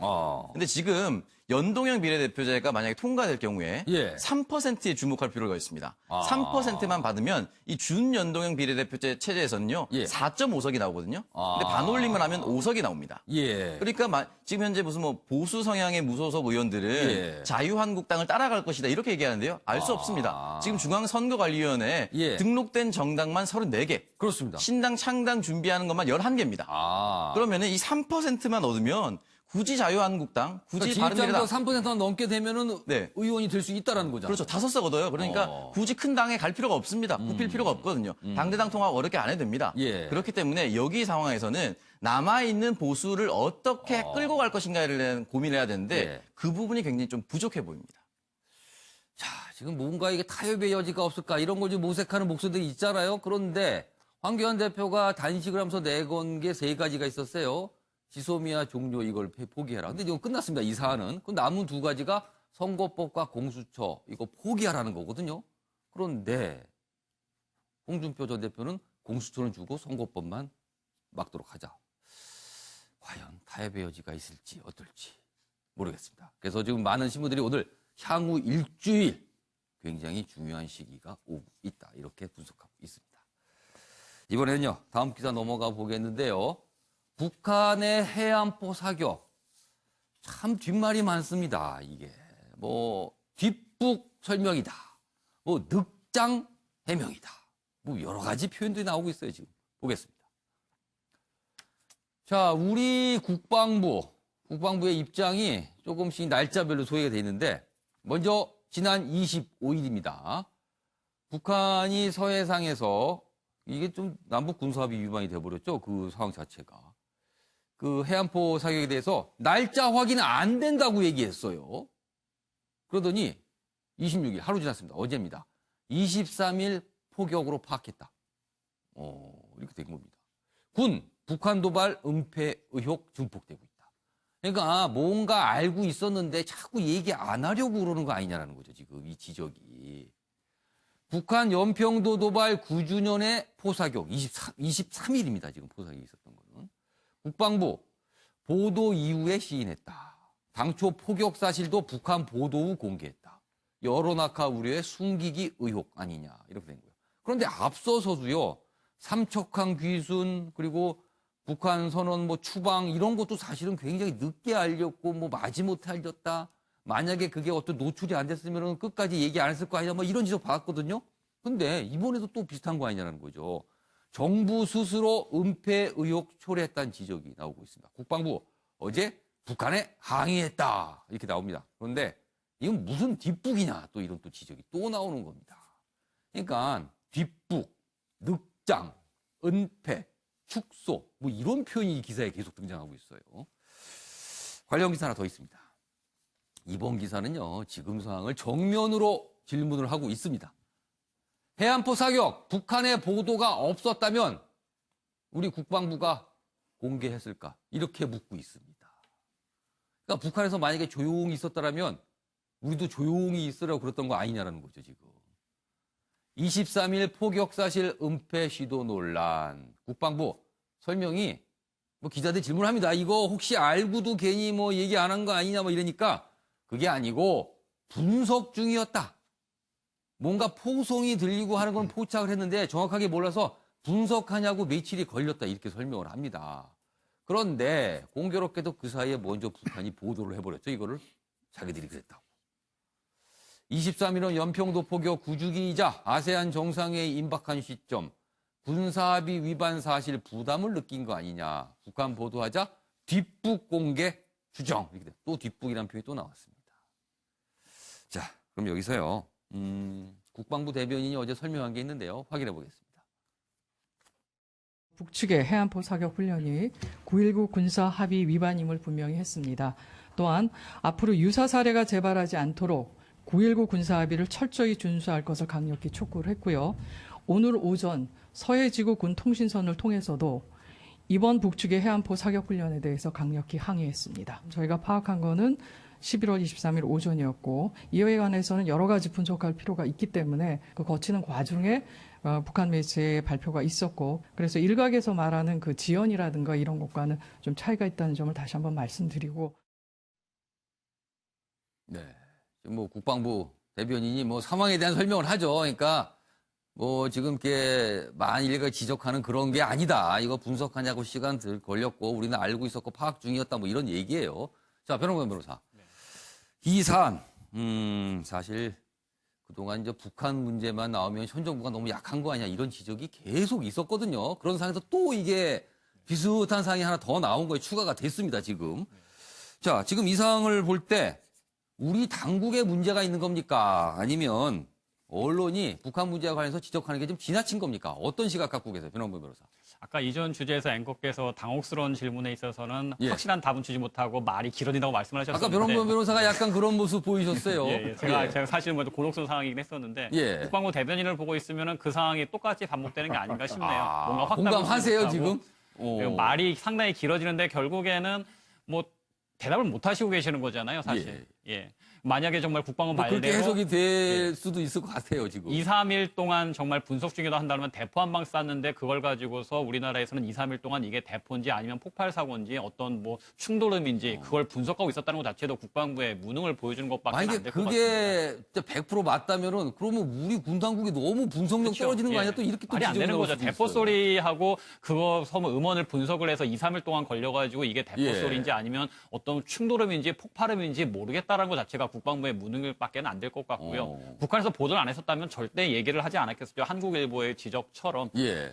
근데 지금 연동형 비례대표제가 만약에 통과될 경우에 3%에 주목할 필요가 있습니다. 3%만 받으면 이 준연동형 비례대표제 체제에서는요 4.5석이 나오거든요. 근데 반올림을 하면 5석이 나옵니다. 그러니까 지금 현재 무슨 뭐 보수 성향의 무소속 의원들은 자유한국당을 따라갈 것이다 이렇게 얘기하는데요. 알 수 없습니다. 지금 중앙선거관리위원회에 등록된 정당만 34개. 그렇습니다. 신당 창당 준비하는 것만 11개입니다. 그러면은 이 3%만 얻으면 굳이 자유한국당, 굳이 바른미래당 3%만 넘게 되면은 의원이 될 수 있다라는 거잖아요. 그렇죠. 5석 얻어요. 그러니까 굳이 큰 당에 갈 필요가 없습니다. 굽힐 필요가 없거든요. 당대당 통합 어렵게 안 해도 됩니다. 그렇기 때문에 여기 상황에서는 남아있는 보수를 어떻게 끌고 갈 것인가에 대한 고민을 해야 되는데 그 부분이 굉장히 좀 부족해 보입니다. 자, 지금 뭔가 이게 타협의 여지가 없을까 이런 걸 좀 모색하는 목소리들이 있잖아요. 그런데 황교안 대표가 단식을 하면서 내건 게 3가지가 있었어요. 지소미아 종료 이걸 포기해라. 근데 이거 끝났습니다. 이 사안은. 그 남은 2가지가 선거법과 공수처 이거 포기하라는 거거든요. 그런데 홍준표 전 대표는 공수처는 주고 선거법만 막도록 하자. 과연 타협의 여지가 있을지 어떨지 모르겠습니다. 그래서 지금 많은 신문들이 오늘 향후 일주일 굉장히 중요한 시기가 오고 있다. 이렇게 분석하고 있습니다. 이번에는요. 다음 기사 넘어가 보겠는데요. 북한의 해안포 사격. 참 뒷말이 많습니다. 이게 뭐 뒷북 설명이다. 뭐 늑장 해명이다. 뭐 여러 가지 표현들이 나오고 있어요. 지금 보겠습니다. 자, 우리 국방부의 입장이 조금씩 날짜별로 소개가 돼 있는데 먼저 지난 25일입니다. 북한이 서해상에서 이게 좀 남북 군사합의 위반이 돼버렸죠. 그 상황 자체가. 그 해안포 사격에 대해서 날짜 확인은 안 된다고 얘기했어요. 그러더니 26일 하루 지났습니다. 어제입니다. 23일 포격으로 파악했다. 이렇게 된 겁니다. 북한 도발 은폐 의혹 증폭되고 있다. 그러니까 뭔가 알고 있었는데 자꾸 얘기 안 하려고 그러는 거 아니냐라는 거죠. 지금 이 지적이. 북한 연평도 도발 9주년의 포사격 23일입니다. 지금 포사격이 있었던 거는. 국방부 보도 이후에 시인했다. 당초 포격 사실도 북한 보도 후 공개했다. 여론악화 우려의 숨기기 의혹 아니냐 이렇게 된 거예요. 그런데 앞서서도요. 삼척항 귀순 그리고 북한 선언 뭐 추방 이런 것도 사실은 굉장히 늦게 알렸고 뭐 마지못해 알렸다. 만약에 그게 어떤 노출이 안 됐으면 끝까지 얘기 안 했을 거 아니냐 뭐 이런 지적 받았거든요. 근데 이번에도 또 비슷한 거 아니냐는 거죠. 정부 스스로 은폐 의혹 초래했다는 지적이 나오고 있습니다. 국방부 어제 북한에 항의했다 이렇게 나옵니다. 그런데 이건 무슨 뒷북이냐 또 이런 또 지적이 또 나오는 겁니다. 그러니까 뒷북, 늑장, 은폐, 축소 뭐 이런 표현이 이 기사에 계속 등장하고 있어요. 관련 기사 하나 더 있습니다. 이번 기사는요. 지금 상황을 정면으로 질문을 하고 있습니다. 해안포 사격, 북한의 보도가 없었다면 우리 국방부가 공개했을까? 이렇게 묻고 있습니다. 그러니까 북한에서 만약에 조용히 있었다면 우리도 조용히 있으라고 그랬던 거 아니냐라는 거죠, 지금. 23일 포격사실 은폐 시도 논란. 국방부 설명이 뭐 기자들 질문합니다. 이거 혹시 알고도 괜히 뭐 얘기 안 한 거 아니냐 뭐 이러니까 그게 아니고 분석 중이었다. 뭔가 포송이 들리고 하는 건 포착을 했는데 정확하게 몰라서 분석하냐고 며칠이 걸렸다 이렇게 설명을 합니다. 그런데 공교롭게도 그 사이에 먼저 북한이 보도를 해버렸죠. 이거를 자기들이 그랬다고. 23일은 연평도 포격 9주기이자 아세안 정상회의 임박한 시점 군사합의 위반 사실 부담을 느낀 거 아니냐. 북한 보도하자 뒷북 공개 주정. 이렇게 또 뒷북이라는 표현이 또 나왔습니다. 자, 그럼 여기서요. 국방부 대변인이 어제 설명한 게 있는데요. 확인해 보겠습니다. 북측의 해안포 사격 훈련이 9.19 군사 합의 위반임을 분명히 했습니다. 또한 앞으로 유사 사례가 재발하지 않도록 9.19 군사 합의를 철저히 준수할 것을 강력히 촉구를 했고요. 오늘 오전 서해지구 군 통신선을 통해서도 이번 북측의 해안포 사격 훈련에 대해서 강력히 항의했습니다. 저희가 파악한 거는 11월 23일 오전이었고 이에 관해서는 여러 가지 분석할 필요가 있기 때문에 그 거치는 과정에 북한 매체의 발표가 있었고 그래서 일각에서 말하는 그 지연이라든가 이런 것과는 좀 차이가 있다는 점을 다시 한번 말씀드리고. 네, 뭐 국방부 대변인이 뭐 상황에 대한 설명을 하죠. 그러니까 뭐 지금 이렇게 만일가 지적하는 그런 게 아니다. 이거 분석하냐고 시간 걸렸고 우리는 알고 있었고 파악 중이었다. 뭐 이런 얘기예요. 자, 변호관 변호사. 이 사안, 사실 그동안 이제 북한 문제만 나오면 현 정부가 너무 약한 거 아니야 이런 지적이 계속 있었거든요. 그런 상황에서 또 이게 비슷한 상황이 하나 더 나온 거에 추가가 됐습니다, 지금. 자, 지금 이 상황을 볼 때 우리 당국에 문제가 있는 겁니까? 아니면 언론이 북한 문제와 관련해서 지적하는 게 좀 지나친 겁니까? 어떤 시각 갖고 계세요, 변호관 변호사? 아까 이전 주제에서 앵커께서 당혹스러운 질문에 있어서는 확실한 답은 주지 못하고 말이 길어진다고 말씀을 하셨는데 아까 변호관 변호사가 약간 그런 모습 보이셨어요. 제가 사실 뭐 곤혹스러운 상황이긴 했었는데 국방부 대변인을 보고 있으면 그 상황이 똑같이 반복되는 게 아닌가 싶네요. 뭔가 확답을 공감하세요, 지금? 말이 상당히 길어지는데 결국에는 뭐 대답을 못 하시고 계시는 거잖아요, 사실. 만약에 정말 국방부 말대로 그렇게 해석이 될 수도 있을 것 같아요, 지금. 2, 3일 동안 정말 분석 중이다 한다면 대포 한 방 쐈는데 그걸 가지고서 우리나라에서는 2, 3일 동안 이게 대포인지 아니면 폭발 사고인지 어떤 뭐 충돌음인지 그걸 분석하고 있었다는 것 자체도 국방부의 무능을 보여주는 것밖에 안 될 것 같습니다. 그게 100% 맞다면은 그러면 우리 군 당국이 너무 분석력 떨어지는 거 아니야? 또 이렇게 또 말이 안 되는 거죠. 대포 소리하고 그거 서로 음원을 분석을 해서 2, 3일 동안 걸려가지고 이게 대포 소리인지 아니면 어떤 충돌음인지 폭발음인지 모르겠다라는 것 자체가 국방부의 무능을밖에 안 될 것 같고요. 북한에서 보도를 안 했었다면 절대 얘기를 하지 않았겠죠. 한국일보의 지적처럼.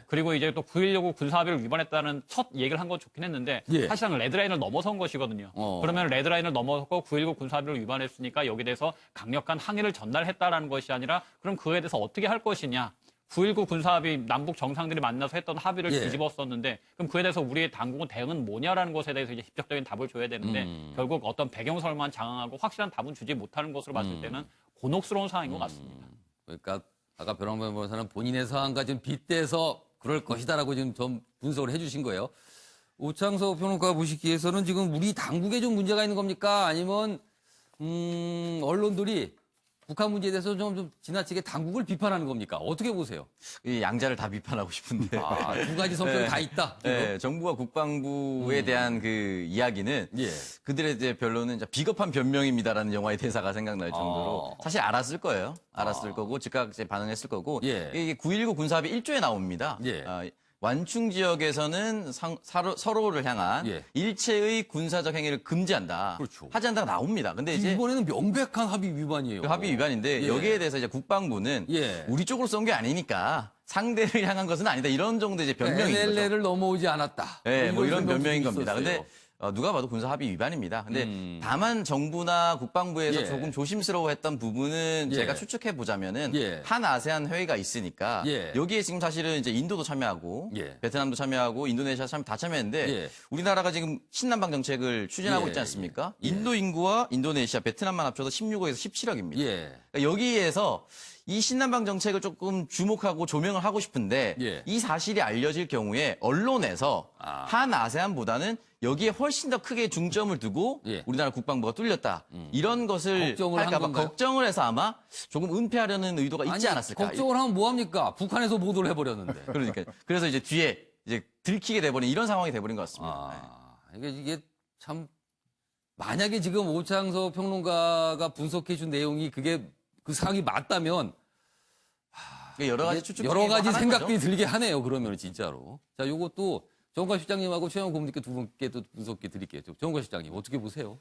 그리고 이제 또 9.19 군사합의를 위반했다는 첫 얘기를 한 건 좋긴 했는데 사실상 레드라인을 넘어선 것이거든요. 그러면 레드라인을 넘어섰고 9.19 군사합의를 위반했으니까 여기에 대해서 강력한 항의를 전달했다라는 것이 아니라 그럼 그에 대해서 어떻게 할 것이냐. 9.19 군사합의 남북 정상들이 만나서 했던 합의를 뒤집었었는데 그럼 그에 대해서 우리의 당국은 대응은 뭐냐라는 것에 대해서 이제 직접적인 답을 줘야 되는데 결국 어떤 배경설만 장악하고 확실한 답은 주지 못하는 것으로 봤을 때는 곤혹스러운 상황인 것 같습니다. 그러니까 아까 변호사 변호사는 본인의 상황과 좀 빗대서 그럴 것이다라고 지금 좀 분석을 해주신 거예요. 오창석 평론가 보시기에서는 지금 우리 당국에 좀 문제가 있는 겁니까? 아니면 언론들이 북한 문제에 대해서 좀 지나치게 당국을 비판하는 겁니까? 어떻게 보세요? 이 양자를 다 비판하고 싶은데. 두 가지 성격이 다 있다. 네, 정부와 국방부에 대한 그 이야기는 그들의 이제 변론은 비겁한 변명입니다라는 영화의 대사가 생각날 정도로 사실 알았을 거예요. 알았을 거고 즉각 이제 반응했을 거고 이게 9.19 군사합의 1조에 나옵니다. 완충 지역에서는 서로를 향한 일체의 군사적 행위를 금지한다. 하지 않다가 나옵니다. 근데 이제 이번에는 명백한 합의 위반이에요. 합의 위반인데 여기에 대해서 이제 국방부는 우리 쪽으로 쏜 게 아니니까 상대를 향한 것은 아니다. 이런 정도 이제 변명인 거죠. NLL을 넘어오지 않았다. 뭐 이런 변명인 겁니다. 근데 누가 봐도 군사합의 위반입니다. 근데 다만 정부나 국방부에서 예. 조금 조심스러워했던 부분은 예. 제가 추측해 보자면은 예. 한 아세안 회의가 있으니까 예. 여기에 지금 사실은 이제 인도도 참여하고 예. 베트남도 참여하고 인도네시아 다 참여했는데 예. 우리나라가 지금 신남방 정책을 추진하고 예. 있지 않습니까? 예. 인도 인구와 인도네시아, 베트남만 합쳐도 16억에서 17억입니다. 예. 그러니까 여기에서 이 신남방 정책을 조금 주목하고 조명을 하고 싶은데 예. 이 사실이 알려질 경우에 언론에서 한 아세안보다는 여기에 훨씬 더 크게 중점을 두고 예. 우리나라 국방부가 뚫렸다. 이런 것을 걱정을 한 할까 봐 건가요? 걱정을 해서 아마 조금 은폐하려는 의도가 있지 않았을까. 걱정을 하면 뭐합니까? 북한에서 보도를 해버렸는데. 그러니까 그래서 이제 뒤에 이제 들키게 돼버린 이런 상황이 돼버린 것 같습니다. 이게 참 만약에 지금 오창석 평론가가 분석해준 내용이 그게 그 상황이 맞다면 그러니까 여러 가지 추측 여러 가지 하나인 생각들이 거죠. 들게 하네요. 그러면 진짜로. 자, 요것도 정관 실장님하고 최영원 고문님께 두 분께 또 분석해 드릴게요. 정관 실장님 어떻게 보세요?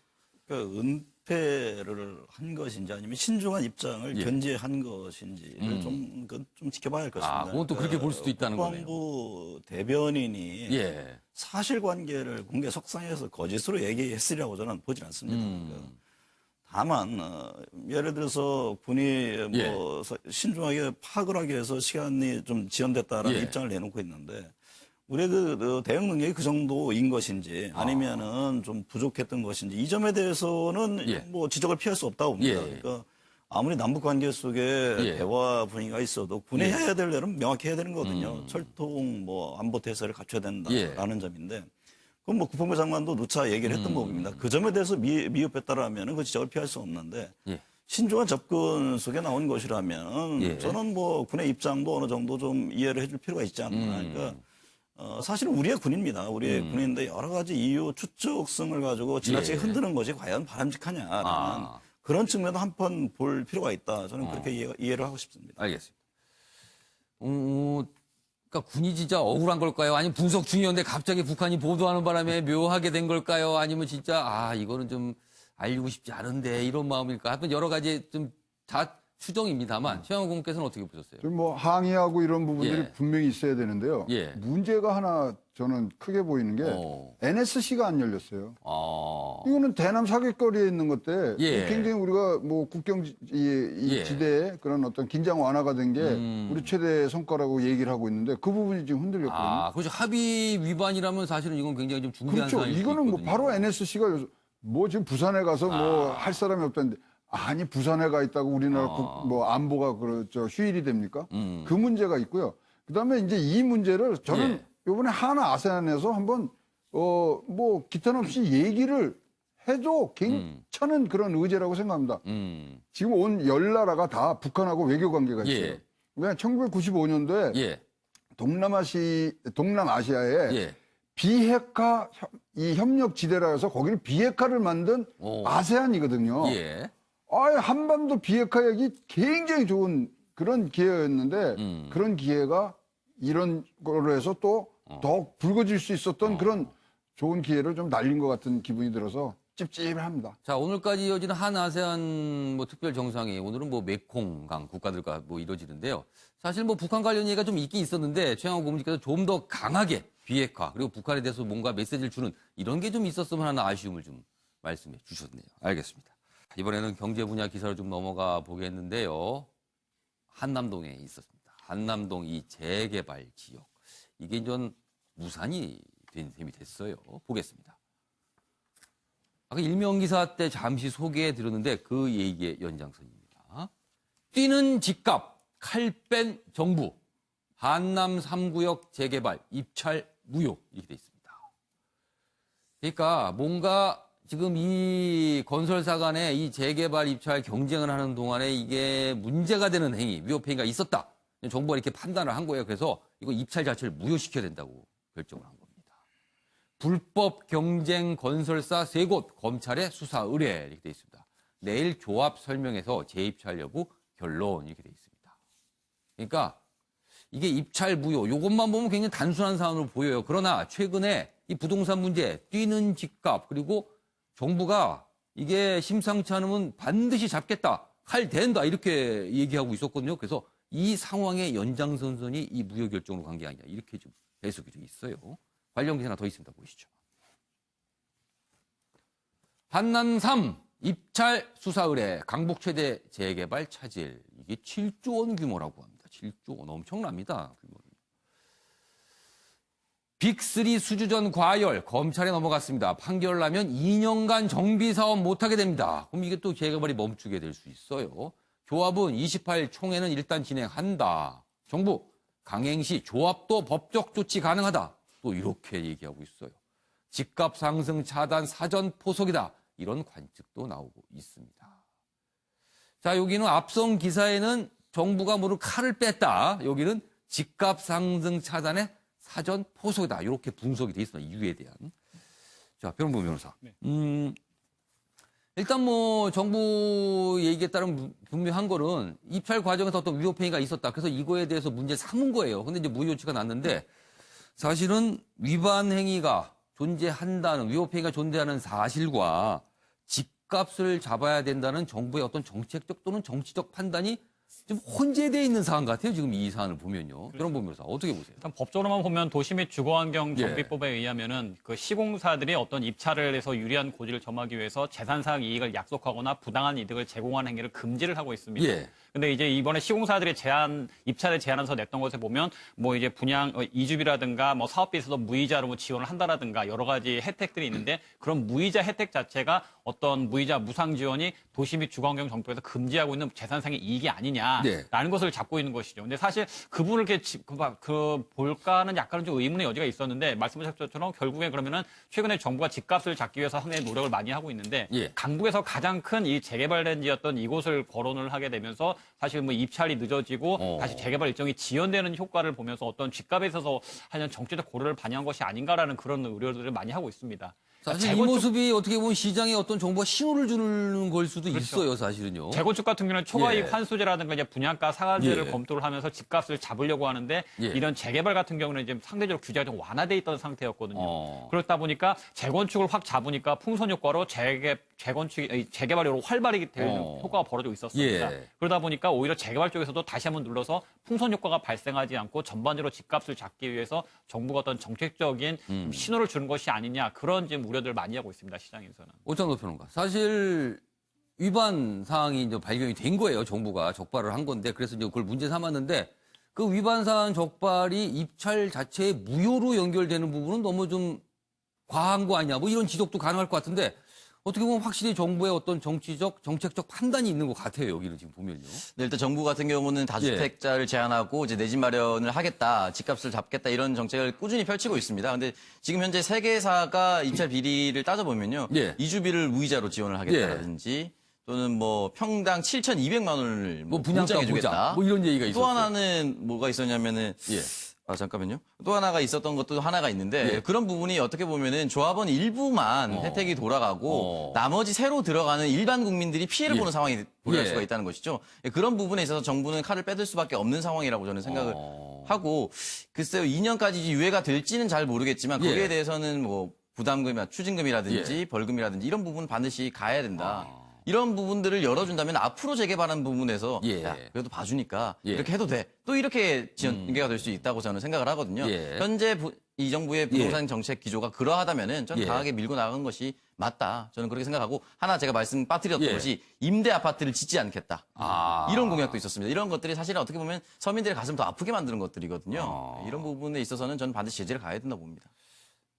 그 은폐를 한 것인지 아니면 신중한 입장을 예. 견지한 것인지를 좀 지켜봐야 할 것입니다. 그건 또 그렇게 볼 수도 있다는 거네요. 국방부 대변인이 예. 사실관계를 공개 석상에서 거짓으로 얘기했으리라고 저는 보진 않습니다. 다만 예를 들어서 군이 뭐 신중하게 파악을 하기 위해서 시간이 좀 지연됐다라는 예. 입장을 내놓고 있는데 우리의 그 대응 능력이 그 정도인 것인지 아니면은 좀 부족했던 것인지 이 점에 대해서는 예. 뭐 지적을 피할 수 없다고 봅니다. 예. 그러니까 아무리 남북 관계 속에 예. 대화 분위기가 있어도 군이 예. 해야 될 일은 명확히 해야 되는 거거든요. 철통 뭐 안보 태세를 갖춰야 된다라는 점인데 그건 뭐 국방부 장관도 누차 얘기를 했던 부분입니다. 그 점에 대해서 미흡했다라면 그 지적을 피할 수 없는데 예. 신중한 접근 속에 나온 것이라면 예. 저는 뭐 군의 입장도 어느 정도 좀 이해를 해줄 필요가 있지 않나. 그러니까 사실은 우리의 군입니다. 우리의 군인데 여러 가지 이유 추측성을 가지고 지나치게 예. 흔드는 것이 과연 바람직하냐라는 그런 측면도 한번 볼 필요가 있다. 저는 그렇게 이해를 하고 싶습니다. 알겠습니다. 그러니까 군이 진짜 억울한 걸까요? 아니면 분석 중이었는데 갑자기 북한이 보도하는 바람에 묘하게 된 걸까요? 아니면 진짜 이거는 좀 알리고 싶지 않은데 이런 마음일까? 하여튼 여러 가지 좀 다 추정입니다만 최영원 고문께서는 어떻게 보셨어요? 좀 뭐 항의하고 이런 부분들이 예. 분명히 있어야 되는데요. 예. 문제가 하나 저는 크게 보이는 게 NSC가 안 열렸어요. 이거는 대남 사격거리에 있는 것때 예. 굉장히 우리가 뭐 국경 예. 지대에 그런 어떤 긴장 완화가 된 게 우리 최대 성과라고 얘기를 하고 있는데 그 부분이 지금 흔들렸거든요. 그렇죠. 합의 위반이라면 사실은 이건 굉장히 좀 중대한 그렇죠. 사안일 수 이거는 뭐 있거든요. 바로 NSC가 뭐 지금 부산에 가서 뭐 할 사람이 없다는데 아니 부산에 가 있다고 우리나라 뭐 안보가 그렇죠 휴일이 됩니까? 그 문제가 있고요. 그다음에 이제 이 문제를 저는 이번에 하나 아세안에서 한번 뭐 기탄 없이 얘기를 해도 괜찮은 그런 의제라고 생각합니다. 지금 온 열 나라가 다 북한하고 외교 관계가 있어요. 예. 왜냐 1995년도에 예. 동남아시아에 예. 비핵화 이 협력 지대라 해서 거기는 비핵화를 만든 아세안이거든요. 예. 한반도 비핵화 얘기 굉장히 좋은 그런 기회였는데 그런 기회가 이런 거로 해서 또 더욱 붉어질 수 있었던 그런 좋은 기회를 좀 날린 것 같은 기분이 들어서 찝찝합니다. 자, 오늘까지 이어지는 한 아세안 뭐 특별 정상회의, 오늘은 뭐 메콩강 국가들과 뭐 이루어지는데요. 사실 뭐 북한 관련 얘기가 좀 있긴 있었는데 최영원 고문님께서 좀 더 강하게 비핵화 그리고 북한에 대해서 뭔가 메시지를 주는 이런 게 좀 있었으면 하는 아쉬움을 좀 말씀해 주셨네요. 알겠습니다. 이번에는 경제 분야 기사로 좀 넘어가 보겠는데요. 한남동에 있었습니다. 한남동 이 재개발 지역. 이게 좀 무산이 된 셈이 됐어요. 보겠습니다. 아까 일명기사 때 잠시 소개해 드렸는데 그 얘기의 연장선입니다. 뛰는 집값, 칼 뺀 정부, 한남 3구역 재개발, 입찰 무효 이렇게 돼 있습니다. 그러니까 뭔가 지금 이 건설사 간에 이 재개발 입찰 경쟁을 하는 동안에 이게 문제가 되는 행위, 위법 행위가 있었다. 정부가 이렇게 판단을 한 거예요. 그래서 이거 입찰 자체를 무효시켜야 된다고 결정을 한 겁니다. 불법 경쟁 건설사 3곳 검찰에 수사 의뢰 이렇게 돼 있습니다. 내일 조합 설명에서 재입찰 여부 결론 이렇게 돼 있습니다. 그러니까 이게 입찰 무효 이것만 보면 굉장히 단순한 사안으로 보여요. 그러나 최근에 이 부동산 문제, 뛰는 집값 그리고 정부가 이게 심상치 않으면 반드시 잡겠다, 칼 댄다 이렇게 얘기하고 있었거든요. 그래서 이 상황의 연장선선이 이 무효 결정으로 간 게 아니냐 이렇게 좀 해석이 돼 있어요. 관련 기사 하나 더 있습니다. 보시죠. 한남 3 입찰 수사 의뢰 강북 최대 재개발 차질. 이게 7조 원 규모라고 합니다. 7조 원 엄청납니다. 규모는. 빅3 수주전 과열 검찰에 넘어갔습니다. 판결 나면 2년간 정비사업 못하게 됩니다. 그럼 이게 또 재개발이 멈추게 될 수 있어요. 조합은 28 총회는 일단 진행한다. 정부 강행시 조합도 법적 조치 가능하다. 또 이렇게 얘기하고 있어요. 집값 상승 차단 사전 포석이다. 이런 관측도 나오고 있습니다. 자, 여기는 앞선 기사에는 정부가 뭐를 칼을 뺐다. 여기는 집값 상승 차단의 사전 포석이다. 이렇게 분석이 돼 있습니다. 이유에 대한. 자, 변호부 변호사. 네. 일단 뭐 정부 얘기에 따르면 분명한 거는 입찰 과정에서 어떤 위법행위가 있었다. 그래서 이거에 대해서 문제 삼은 거예요. 근데 이제 무효조치가 났는데 사실은 위반 행위가 존재한다는 위법행위가 존재하는 사실과 집값을 잡아야 된다는 정부의 어떤 정책적 또는 정치적 판단이 좀 혼재되어 있는 사안 같아요. 지금 이 사안을 보면요. 그런 보면서 어떻게 보세요? 일단 법적으로만 보면 도시 및 주거환경 정비법에 의하면은 그 시공사들이 어떤 입찰을 해서 유리한 고지를 점하기 위해서 재산상 이익을 약속하거나 부당한 이득을 제공하는 행위를 금지를 하고 있습니다. 예. 근데 이제 이번에 시공사들이 입찰에 제안해서 냈던 것에 보면 뭐 이제 분양 이주비라든가 뭐 사업비에서도 무이자로 뭐 지원을 한다라든가 여러 가지 혜택들이 있는데 그런 무이자 혜택 자체가 어떤 무이자 무상 지원이 도시 및 주거환경 정비법에서 금지하고 있는 재산상의 이익이 아니냐라는 것을 잡고 있는 것이죠. 근데 사실 그 부분을 이렇게 볼까는 약간은 좀 의문의 여지가 있었는데 말씀하셨던 것처럼 결국에 그러면은 최근에 정부가 집값을 잡기 위해서 상당히 노력을 많이 하고 있는데 강북에서 가장 큰 이 재개발 단지였던 이곳을 거론을 하게 되면서 사실 뭐 입찰이 늦어지고 다시 재개발 일정이 지연되는 효과를 보면서 어떤 집값에 있어서 하여간 정치적 고려를 반영한 것이 아닌가라는 그런 우려들을 많이 하고 있습니다. 사실 이 모습이 어떻게 보면 시장에 어떤 정부가 신호를 주는 걸 수도 있어요, 사실은요. 재건축 같은 경우는 초과이익 환수제라든가 이제 분양가 상한제를 검토를 하면서 집값을 잡으려고 하는데 이런 재개발 같은 경우는 이제 상대적으로 규제가 좀 완화돼 있던 상태였거든요. 그렇다 보니까 재건축을 확 잡으니까 풍선 효과로 재개발이 활발히 되는 효과가 벌어지고 있었습니다. 그러다 보니까 오히려 재개발 쪽에서도 다시 한번 눌러서 풍선 효과가 발생하지 않고 전반적으로 집값을 잡기 위해서 정부가 어떤 정책적인 신호를 주는 것이 아니냐 그런 지금 우려들을 많이 하고 있습니다. 시장에서는. 오창도 평론가. 사실 위반 사항이 이제 발견이 된 거예요. 정부가 적발을 한 건데 그래서 이제 그걸 문제 삼았는데 그 위반 사항 적발이 입찰 자체의 무효로 연결되는 부분은 너무 좀 과한 거 아니야. 뭐 이런 지적도 가능할 것 같은데 어떻게 보면 확실히 정부의 어떤 정치적, 정책적 판단이 있는 것 같아요. 여기는 지금 보면요. 네, 일단 정부 같은 경우는 다주택자를 제한하고 이제 내 집 마련을 하겠다, 집값을 잡겠다 이런 정책을 꾸준히 펼치고 있습니다. 근데 지금 현재 세 개사가 입찰 비리를 따져보면요. 이주비를 무이자로 지원을 하겠다라든지 또는 뭐 평당 7,200만 원을 뭐 분양가 주겠다. 뭐 이런 얘기가 있었어요. 또 하나는 뭐가 있었냐면은 잠깐만요. 또 하나가 있었던 것도 하나가 있는데 그런 부분이 어떻게 보면은 조합원 일부만 혜택이 돌아가고 나머지 새로 들어가는 일반 국민들이 피해를 보는 상황이 벌어질 수가 있다는 것이죠. 그런 부분에 있어서 정부는 칼을 빼들 수밖에 없는 상황이라고 저는 생각을 하고 글쎄요 2년까지 유예가 될지는 잘 모르겠지만 거기에 대해서는 뭐 부담금이나 추징금이라든지 벌금이라든지 이런 부분 반드시 가야 된다. 이런 부분들을 열어준다면 앞으로 재개발하는 부분에서 야, 그래도 봐주니까 이렇게 해도 돼. 또 이렇게 전개가 될 수 있다고 저는 생각을 하거든요. 현재 이 정부의 부동산 정책 기조가 그러하다면은 저는 강하게 밀고 나가는 것이 맞다. 저는 그렇게 생각하고 하나 제가 말씀 빠뜨렸던 것이 임대 아파트를 짓지 않겠다. 이런 공약도 있었습니다. 이런 것들이 사실은 어떻게 보면 서민들의 가슴을 더 아프게 만드는 것들이거든요. 이런 부분에 있어서는 저는 반드시 제재를 가야 된다고 봅니다.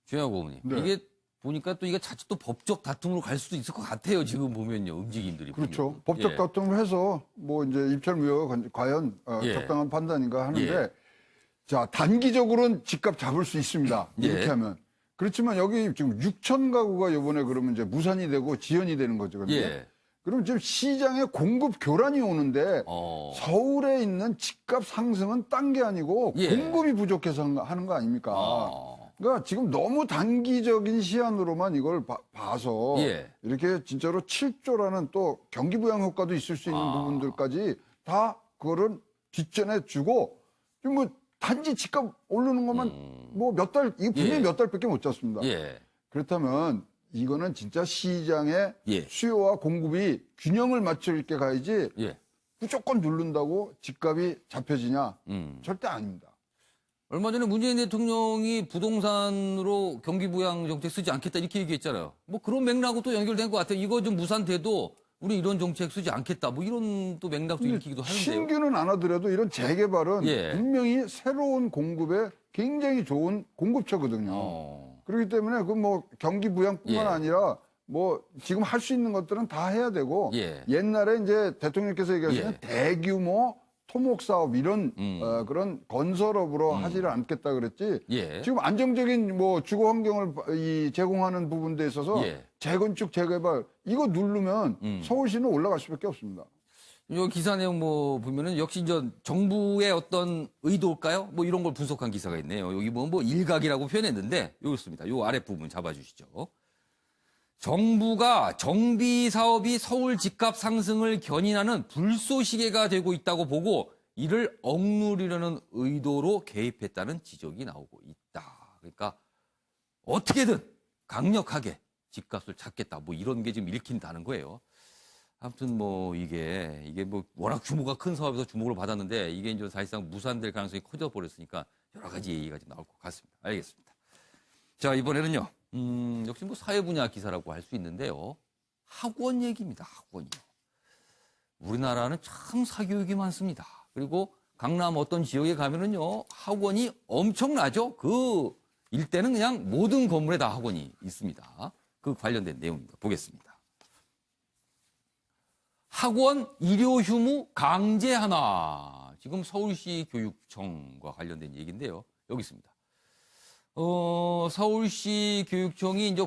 주영호 고문님. 이게 보니까 또 이게 자칫 또 법적 다툼으로 갈 수도 있을 것 같아요. 지금 보면요. 움직임들이. 그렇죠. 법적 다툼을 해서 뭐 이제 입찰 무효가 과연 적당한 판단인가 하는데 자, 단기적으로는 집값 잡을 수 있습니다. 이렇게 하면. 그렇지만 여기 지금 6천 가구가 이번에 그러면 이제 무산이 되고 지연이 되는 거죠. 그럼 지금 시장에 공급 교란이 오는데 서울에 있는 집값 상승은 딴 게 아니고 공급이 부족해서 하는 거 아닙니까? 그러니까 지금 너무 단기적인 시한으로만 이걸 봐서 이렇게 진짜로 7조라는 또 경기 부양 효과도 있을 수 있는 부분들까지 다 그거를 뒷전에 주고 뭐 단지 집값 오르는 것만 뭐 몇 달, 이거 분명히 몇 달밖에 못 잡습니다. 그렇다면 이거는 진짜 시장의 수요와 공급이 균형을 맞춰 있게 가야지 무조건 누른다고 집값이 잡혀지냐? 절대 아닙니다. 얼마 전에 문재인 대통령이 부동산으로 경기 부양 정책 쓰지 않겠다 이렇게 얘기했잖아요. 뭐 그런 맥락하고 또 연결된 것 같아요. 이거 좀 무산돼도 우리 이런 정책 쓰지 않겠다. 뭐 이런 또 맥락도 일으키기도 하는데요. 신규는 안 하더라도 이런 재개발은 예. 분명히 새로운 공급에 굉장히 좋은 공급처거든요. 그렇기 때문에 그 뭐 경기 부양뿐만 예. 아니라 뭐 지금 할 수 있는 것들은 다 해야 되고 예. 옛날에 이제 대통령께서 얘기하시는 예. 대규모 토목 사업 이런 그런 건설업으로 하지를 않겠다 그랬지. 예. 지금 안정적인 뭐 주거 환경을 제공하는 부분에 있어서 예. 재건축 재개발 이거 누르면 서울시는 올라갈 수밖에 없습니다. 이 기사 내용 뭐 보면은 역시 이제 정부의 어떤 의도일까요? 뭐 이런 걸 분석한 기사가 있네요. 여기 뭐 일각이라고 표현했는데 여기 있습니다. 요 아랫 부분 잡아주시죠. 정부가 정비 사업이 서울 집값 상승을 견인하는 불쏘시개가 되고 있다고 보고 이를 억누르려는 의도로 개입했다는 지적이 나오고 있다. 그러니까 어떻게든 강력하게 집값을 잡겠다. 뭐 이런 게 지금 읽힌다는 거예요. 아무튼 뭐 이게 뭐 워낙 규모가 큰 사업에서 주목을 받았는데 이게 이제 사실상 무산될 가능성이 커져 버렸으니까 여러 가지 얘기가 좀 나올 것 같습니다. 알겠습니다. 자, 이번에는요. 역시 뭐 사회 분야 기사라고 할 수 있는데요. 학원 얘기입니다. 학원이요. 우리나라는 참 사교육이 많습니다. 그리고 강남 어떤 지역에 가면은요. 학원이 엄청나죠. 그 일대는 그냥 모든 건물에 다 학원이 있습니다. 그 관련된 내용입니다. 보겠습니다. 학원 일요 휴무 강제 하나. 지금 서울시 교육청과 관련된 얘기인데요. 여기 있습니다. 서울시 교육청이 이제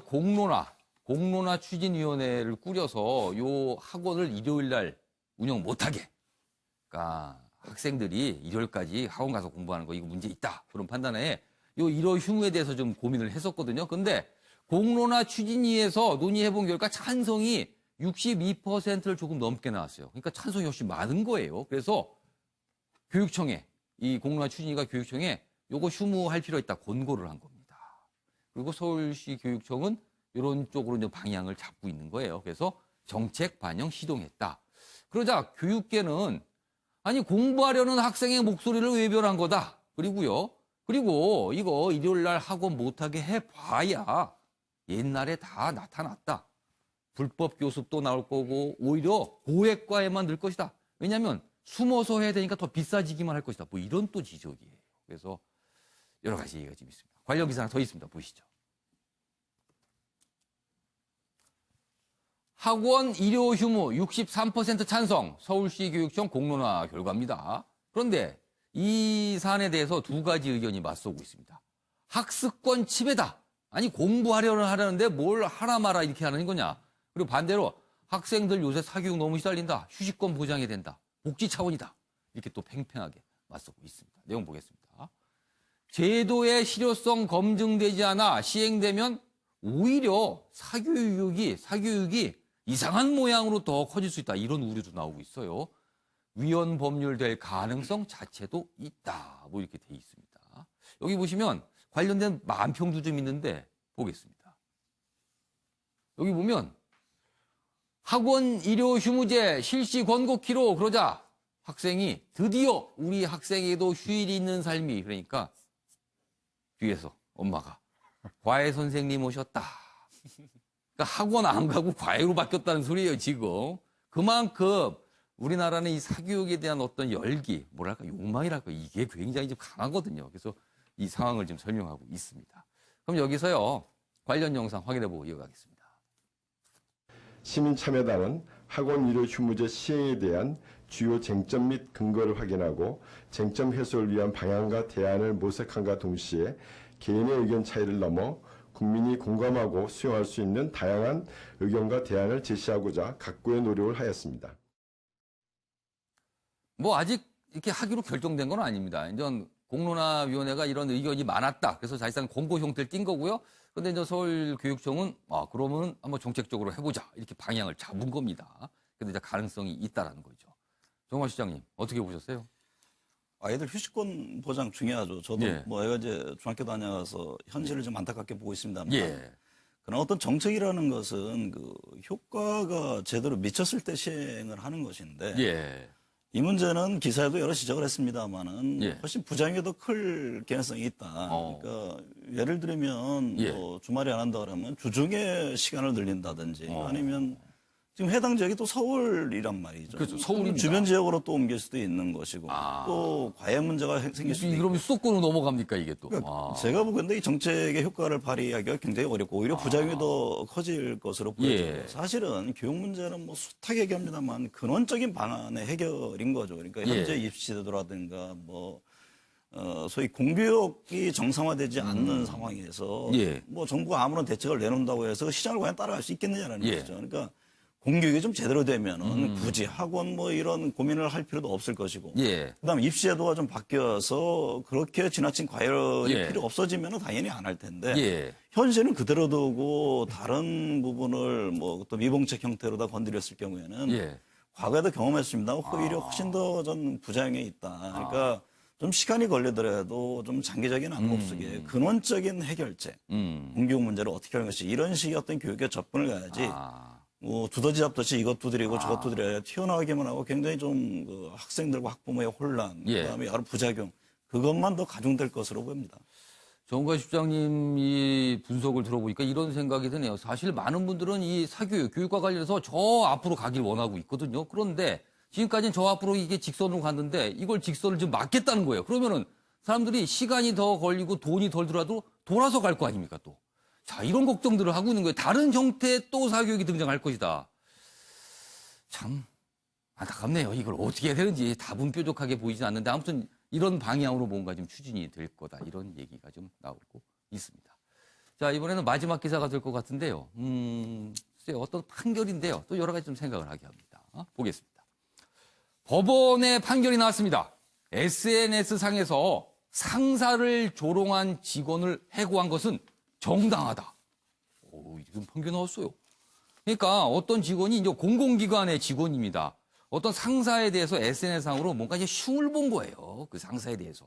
공론화 추진위원회를 꾸려서 요 학원을 일요일 날 운영 못하게. 그러니까 학생들이 일요일까지 학원 가서 공부하는 거 이거 문제 있다. 그런 판단에 요 일요 휴무에 대해서 좀 고민을 했었거든요. 근데 공론화 추진위에서 논의해본 결과 찬성이 62%를 조금 넘게 나왔어요. 그러니까 찬성이 훨씬 많은 거예요. 그래서 교육청에, 이 공론화 추진위가 교육청에 요거 휴무할 필요 있다 권고를 한 겁니다. 그리고 서울시 교육청은 이런 쪽으로 이제 방향을 잡고 있는 거예요. 그래서 정책 반영 시동했다. 그러자 교육계는 아니 공부하려는 학생의 목소리를 외면한 거다. 그리고 이거 일요일 날 학원 못하게 해봐야 옛날에 다 나타났다. 불법 교습도 나올 거고 오히려 고액과에만 늘 것이다. 왜냐하면 숨어서 해야 되니까 더 비싸지기만 할 것이다. 뭐 이런 또 지적이에요. 그래서 여러 가지 얘기가 좀 있습니다. 관련 기사가 더 있습니다. 보시죠. 학원 일요 휴무 63% 찬성 서울시 교육청 공론화 결과입니다. 그런데 이 사안에 대해서 두 가지 의견이 맞서고 있습니다. 학습권 침해다. 아니 공부하려는데 뭘 하라 마라 이렇게 하는 거냐. 그리고 반대로 학생들 요새 사교육 너무 시달린다. 휴식권 보장해야 된다. 복지 차원이다. 이렇게 또 팽팽하게 맞서고 있습니다. 내용 보겠습니다. 제도의 실효성 검증되지 않아 시행되면 오히려 사교육이 이상한 모양으로 더 커질 수 있다. 이런 우려도 나오고 있어요. 위헌 법률 될 가능성 자체도 있다. 뭐 이렇게 돼 있습니다. 여기 보시면 관련된 만평도 좀 있는데 보겠습니다. 여기 보면 학원 일요 휴무제 실시 권고키로 그러자 학생이 드디어 우리 학생에게도 휴일이 있는 삶이 그러니까 뒤에서 엄마가 과외 선생님 오셨다. 그러니까 학원 안 가고 과외로 바뀌었다는 소리예요, 지금. 그만큼 우리나라는 이 사교육에 대한 어떤 열기, 뭐랄까, 욕망이랄까, 이게 굉장히 좀 강하거든요. 그래서 이 상황을 좀 설명하고 있습니다. 그럼 여기서요, 관련 영상 확인해보고 이어가겠습니다. 시민참여단은 학원 일요 휴무제 시행에 대한 주요 쟁점 및 근거를 확인하고 쟁점 해소를 위한 방향과 대안을 모색함과 동시에 개인의 의견 차이를 넘어 국민이 공감하고 수용할 수 있는 다양한 의견과 대안을 제시하고자 각고의 노력을 하였습니다. 뭐 아직 이렇게 하기로 결정된 건 아닙니다. 이제 공론화위원회가 이런 의견이 많았다. 그래서 사실상 공고 형태를 띈 거고요. 그런데 이제 서울교육청은 그러면 한번 정책적으로 해보자 이렇게 방향을 잡은 겁니다. 근데 이제 가능성이 있다라는 거죠. 정화 시장님 어떻게 보셨어요? 아이들 휴식권 보장 중요하죠. 저도 예. 뭐 애가 이제 중학교 다녀서 현실을 좀 안타깝게 보고 있습니다만. 예. 그러나 어떤 정책이라는 것은 그 효과가 제대로 미쳤을 때 시행을 하는 것인데. 예. 이 문제는 기사에도 여러 지적을 했습니다만은 예. 훨씬 부작용이 더 클 가능성이 있다. 그러니까 예를 들면 예. 뭐 주말에 안 한다 그러면 주중에 시간을 늘린다든지 아니면 지금 해당 지역이 또 서울이란 말이죠. 그렇죠. 서울입니다. 주변 지역으로 또 옮길 수도 있는 것이고 또 과외 문제가 생길 수도 있고. 그러면 수도권으로 넘어갑니까 이게 또? 그러니까 제가 보건데 이 정책의 효과를 발휘하기가 굉장히 어렵고 오히려 부작용이 더 커질 것으로 보여져요. 예. 사실은 교육 문제는 뭐 숱하게 얘기합니다만 근원적인 방안의 해결인 거죠. 그러니까 현재 입시제도라든가 뭐 소위 공교육이 정상화되지 않는 상황에서 예. 뭐 정부가 아무런 대책을 내놓는다고 해서 시장을 과연 따라갈 수 있겠느냐라는 예. 거죠. 그러니까 공교육이 좀 제대로 되면은 굳이 학원 뭐 이런 고민을 할 필요도 없을 것이고. 예. 그다음에 입시제도가 좀 바뀌어서 그렇게 지나친 과열이 예. 필요 없어지면은 당연히 안 할 텐데. 예. 현재는 그대로 두고 다른 부분을 뭐 또 미봉책 형태로 다 건드렸을 경우에는 예. 과거에도 경험했습니다. 오히려 훨씬 더 전 부작용이 있다. 그러니까 좀 시간이 걸리더라도 좀 장기적인 안목 속에 근원적인 해결책, 공교육 문제를 어떻게 하는 것이 이런 식의 어떤 교육의 접근을 가야지. 뭐 두더지 잡듯이 이것 두드리고 저것 두드려야 튀어나오기만 하고 굉장히 좀 그 학생들과 학부모의 혼란, 예. 그다음에 여러 부작용 그것만 더 가중될 것으로 보입니다. 정관 실장님 이 분석을 들어보니까 이런 생각이 드네요. 사실 많은 분들은 이 사교육, 교육과 관련해서 저 앞으로 가길 원하고 있거든요. 그런데 지금까지는 저 앞으로 이게 직선으로 갔는데 이걸 직선을 좀 막겠다는 거예요. 그러면은 사람들이 시간이 더 걸리고 돈이 덜 들어도 돌아서 갈 거 아닙니까 또. 자, 이런 걱정들을 하고 있는 거예요. 다른 형태의 또 사교육이 등장할 것이다. 참 안타깝네요. 이걸 어떻게 해야 되는지 답은 뾰족하게 보이진 않는데 아무튼 이런 방향으로 뭔가 좀 추진이 될 거다. 이런 얘기가 좀 나오고 있습니다. 자, 이번에는 마지막 기사가 될 것 같은데요. 글쎄요, 어떤 판결인데요. 또 여러 가지 좀 생각을 하게 합니다. 보겠습니다. 법원의 판결이 나왔습니다. SNS상에서 상사를 조롱한 직원을 해고한 것은 정당하다. 오, 이런 판결 나왔어요. 그러니까 어떤 직원이 이제 공공기관의 직원입니다. 어떤 상사에 대해서 SNS상으로 뭔가 이제 흉을 본 거예요. 그 상사에 대해서.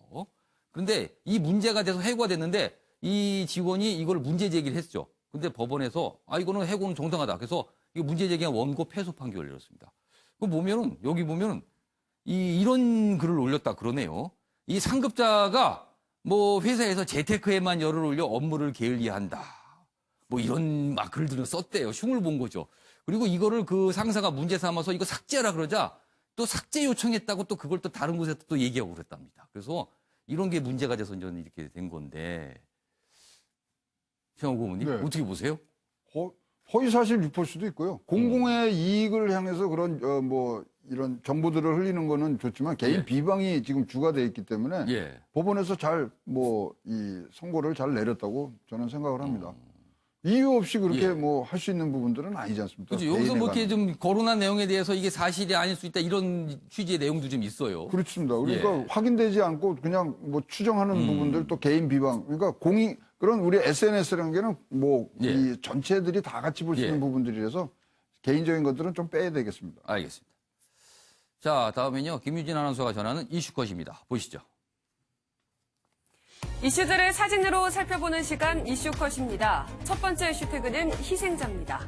그런데 이 문제가 돼서 해고가 됐는데 이 직원이 이걸 문제 제기를 했죠. 근데 법원에서 이거는 해고는 정당하다. 그래서 이 문제 제기한 원고 패소 판결을 내렸습니다. 그 보면은 여기 보면은 이런 글을 올렸다 그러네요. 이 상급자가 뭐 회사에서 재테크에만 열을 올려 업무를 게을리한다. 뭐 이런 막 글들을 썼대요. 흉을 본 거죠. 그리고 이거를 그 상사가 문제 삼아서 이거 삭제하라 그러자 또 삭제 요청했다고 또 그걸 또 다른 곳에 또 얘기하고 그랬답니다. 그래서 이런 게 문제가 돼서 저는 이렇게 된 건데. 최영호 고문님, 네. 어떻게 보세요? 허위사실 유포일 수도 있고요. 공공의 이익을 향해서 그런 뭐 이런 정보들을 흘리는 거는 좋지만 개인 비방이 지금 주가 돼 있기 때문에 법원에서 잘 뭐 이 선고를 잘 내렸다고 저는 생각을 합니다. 이유 없이 그렇게 뭐 할 수 있는 부분들은 아니지 않습니까? 그렇죠. 여기서 뭐 이렇게 좀 거론한 내용에 대해서 이게 사실이 아닐 수 있다 이런 취지의 내용도 좀 있어요. 그렇습니다. 그러니까 확인되지 않고 그냥 뭐 추정하는 부분들 또 개인 비방. 그러니까 그런 우리 SNS라는 게는 뭐 이 전체들이 다 같이 볼 수 있는 부분들이라서 개인적인 것들은 좀 빼야 되겠습니다. 알겠습니다. 자, 다음엔요. 김유진 아나운서가 전하는 이슈컷입니다. 보시죠. 이슈들을 사진으로 살펴보는 시간 이슈컷입니다. 첫 번째 이슈태그는 희생자입니다.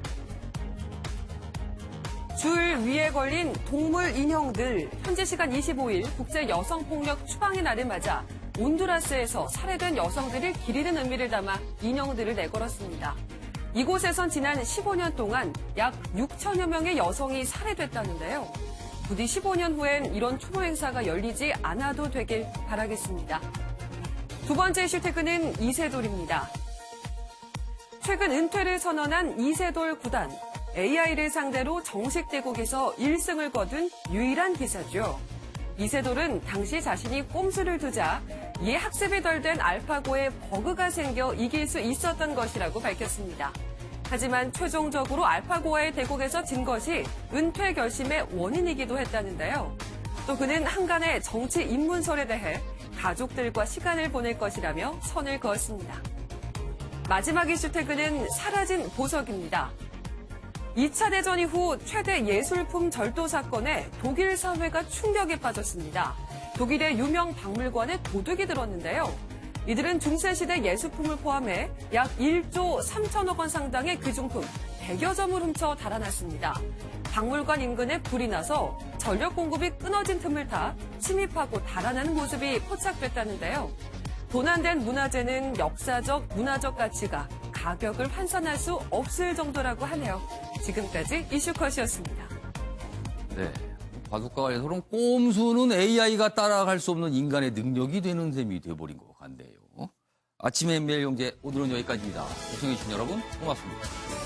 줄 위에 걸린 동물 인형들. 현지 시간 25일 국제 여성폭력 추방의 날을 맞아 온두라스에서 살해된 여성들을 기리는 의미를 담아 인형들을 내걸었습니다. 이곳에선 지난 15년 동안 약 6천여 명의 여성이 살해됐다는데요. 부디 15년 후엔 이런 추모 행사가 열리지 않아도 되길 바라겠습니다. 두 번째 이슈태그는 이세돌입니다. 최근 은퇴를 선언한 이세돌 구단. AI를 상대로 정식 대국에서 1승을 거둔 유일한 기사죠. 이세돌은 당시 자신이 꼼수를 두자 이에 학습이 덜 된 알파고에 버그가 생겨 이길 수 있었던 것이라고 밝혔습니다. 하지만 최종적으로 알파고와의 대국에서 진 것이 은퇴 결심의 원인이기도 했다는데요. 또 그는 한간의 정치 입문설에 대해 가족들과 시간을 보낼 것이라며 선을 그었습니다. 마지막 이슈태그는 사라진 보석입니다. 2차 대전 이후 최대 예술품 절도 사건에 독일 사회가 충격에 빠졌습니다. 독일의 유명 박물관에 도둑이 들었는데요. 이들은 중세시대 예술품을 포함해 약 1조 3천억 원 상당의 귀중품 100여 점을 훔쳐 달아났습니다. 박물관 인근에 불이 나서 전력 공급이 끊어진 틈을 타 침입하고 달아나는 모습이 포착됐다는데요. 도난된 문화재는 역사적, 문화적 가치가 가격을 환산할 수 없을 정도라고 하네요. 지금까지 이슈컷이었습니다. 네. 바둑과 관련해서는 꼼수는 AI가 따라갈 수 없는 인간의 능력이 되는 셈이 돼버린 것 같네요. 아침의 매일 경제 오늘은 여기까지입니다. 시청해주신 여러분 고맙습니다.